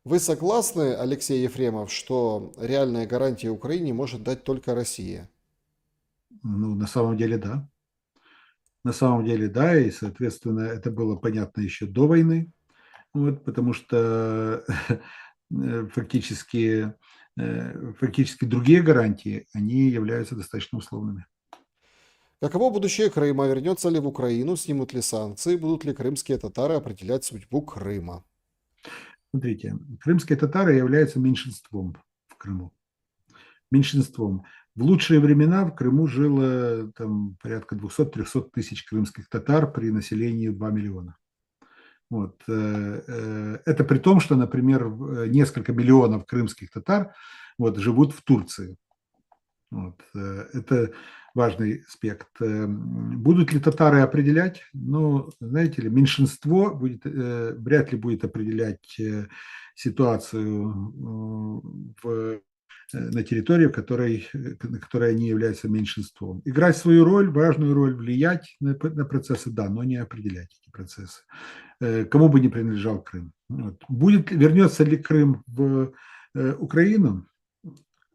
Speaker 1: вы согласны, Алексей Ефремов, что реальные гарантии Украине может дать только Россия?
Speaker 2: Ну, на самом деле, да. На самом деле, да, и, соответственно, это было понятно еще до войны, потому что фактически, фактически другие гарантии, они являются достаточно условными.
Speaker 1: Каково будущее Крыма? Вернется ли в Украину? Снимут ли санкции? Будут ли крымские татары определять судьбу Крыма?
Speaker 2: Смотрите, крымские татары являются меньшинством в Крыму. Меньшинством. В лучшие времена в Крыму жило там, порядка 200-300 тысяч крымских татар при населении 2 миллиона. Это при том, что, например, несколько миллионов крымских татар живут в Турции. Это важный аспект. Будут ли татары определять? Ну, знаете ли, меньшинство вряд ли будет определять ситуацию на территории, на которой они являются меньшинством. Играть свою роль, важную роль, влиять на процессы, да, но не определять эти процессы. Кому бы ни принадлежал Крым. Вернется ли Крым в Украину?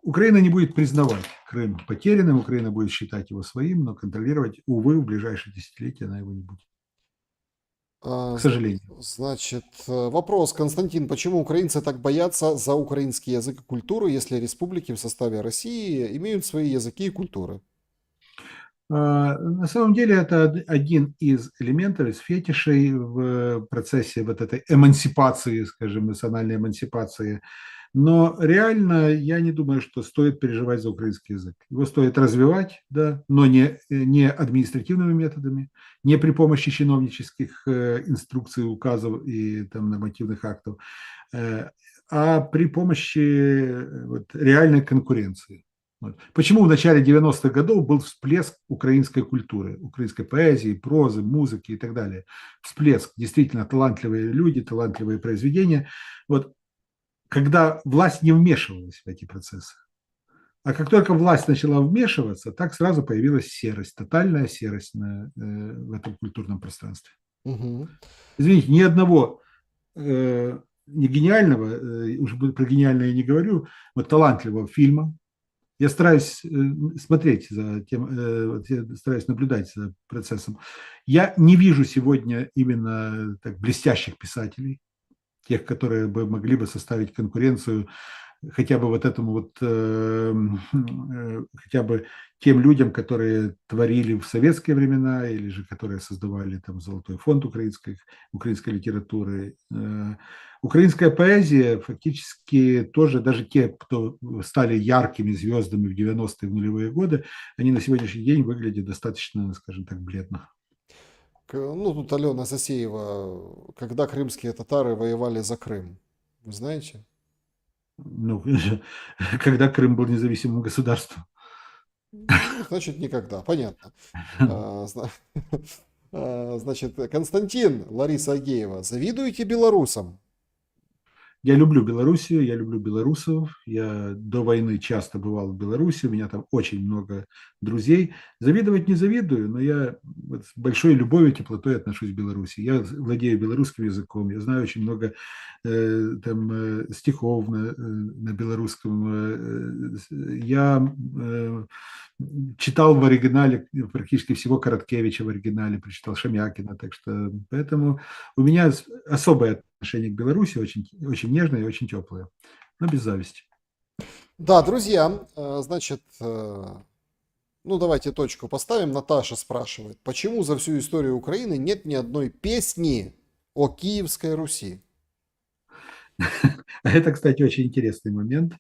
Speaker 2: Украина не будет признавать Крым потерянным, Украина будет считать его своим, но контролировать, увы, в ближайшие десятилетия она его не будет. К
Speaker 1: А,
Speaker 2: сожалению.
Speaker 1: Значит, вопрос, Константин, почему украинцы так боятся за украинский язык и культуру, если республики в составе России имеют свои языки и культуры?
Speaker 2: На самом деле это один из элементов, из фетишей в процессе вот этой эмансипации, скажем, национальной эмансипации. Но реально я не думаю, что стоит переживать за украинский язык. Его стоит развивать, да, но не административными методами, не при помощи чиновнических инструкций, указов и там, нормативных актов, а при помощи вот, реальной конкуренции. Вот. Почему в начале 90-х годов был всплеск украинской культуры, украинской поэзии, прозы, музыки и так далее? Всплеск. Действительно талантливые люди, талантливые произведения. Вот. Когда власть не вмешивалась в эти процессы. А как только власть начала вмешиваться, так сразу появилась серость, тотальная серость в этом культурном пространстве.
Speaker 1: Угу.
Speaker 2: Извините, ни одного не гениального, уже про гениальное я не говорю, вот талантливого фильма. Я стараюсь смотреть за тем, я стараюсь наблюдать за процессом. Я не вижу сегодня именно так блестящих писателей, тех, которые бы могли бы составить конкуренцию хотя бы вот этому вот, хотя бы тем людям, которые творили в советские времена или же которые создавали там Золотой фонд украинской литературы. Украинская поэзия фактически тоже, даже те, кто стали яркими звездами в 90-е, в нулевые годы, они на сегодняшний день выглядят достаточно, скажем так, бледно.
Speaker 1: Ну, тут Алена Засеева, когда крымские татары воевали за Крым. Вы знаете?
Speaker 2: Ну, когда Крым был независимым государством.
Speaker 1: Ну, значит, никогда. Понятно. А, Значит, Константин, Лариса Агеева, завидуете белорусам?
Speaker 2: Я люблю Белоруссию, я люблю белорусов. Я до войны часто бывал в Беларуси, у меня там очень много друзей. Завидовать не завидую, но я вот с большой любовью и теплотой отношусь к Беларуси. Я владею белорусским языком, я знаю очень много стихов на белорусском. Я читал в оригинале практически всего Короткевича в оригинале, прочитал Шемякина, так что поэтому у меня особое отношение к Беларуси, очень, очень нежное и очень теплое, но без зависти.
Speaker 1: Да, друзья, значит, ну давайте точку поставим. Наташа спрашивает, почему за всю историю Украины нет ни одной песни о Киевской Руси?
Speaker 2: Это, кстати, очень интересный момент.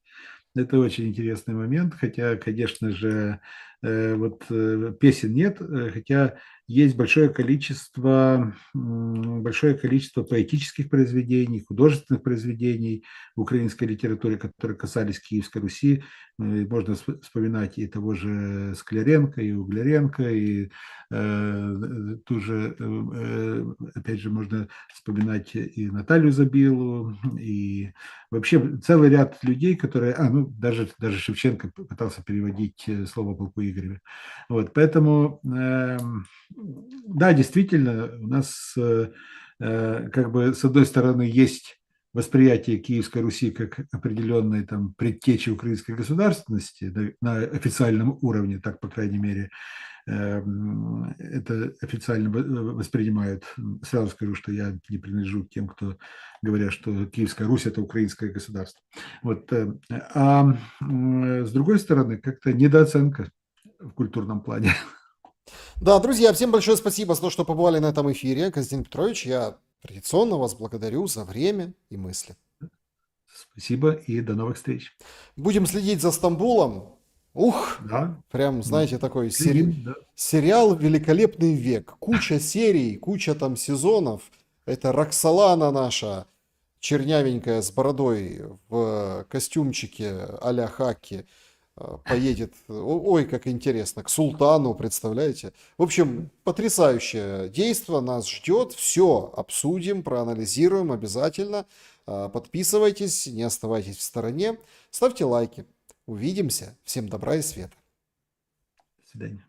Speaker 2: Это очень интересный момент, хотя, конечно же, песен нет, хотя есть большое количество поэтических произведений, художественных произведений в украинской литературе, которые касались Киевской Руси. Можно вспоминать и того же Скляренко, и Угляренко, и ту же, опять же, можно вспоминать и Наталью Забилу, и вообще целый ряд людей, которые, ну, даже Шевченко пытался переводить слово полку Игореве. Вот, поэтому, да, действительно, у нас как бы с одной стороны есть восприятие Киевской Руси как определенной там предтечи украинской государственности на официальном уровне, так, по крайней мере, это официально воспринимают. Сразу скажу, что я не принадлежу к тем, кто говорят, что Киевская Русь – это украинское государство. Вот. А с другой стороны, как-то недооценка в культурном плане.
Speaker 1: Да, друзья, всем большое спасибо за то, что побывали на этом эфире. Константин Петрович, я традиционно вас благодарю за время и мысли.
Speaker 2: Спасибо и до новых встреч.
Speaker 1: Будем следить за Стамбулом. Ух,
Speaker 2: Да,
Speaker 1: прям, знаете, такой
Speaker 2: следим, да.
Speaker 1: сериал «Великолепный век». Куча серий, куча там сезонов. Это Роксолана наша, чернявенькая, с бородой, в костюмчике а-ля Хаки, поедет, ой, как интересно, к султану, представляете? В общем, потрясающее действо нас ждет. Все обсудим, проанализируем обязательно. Подписывайтесь, не оставайтесь в стороне, ставьте лайки. Увидимся. Всем добра и света.
Speaker 2: До свидания.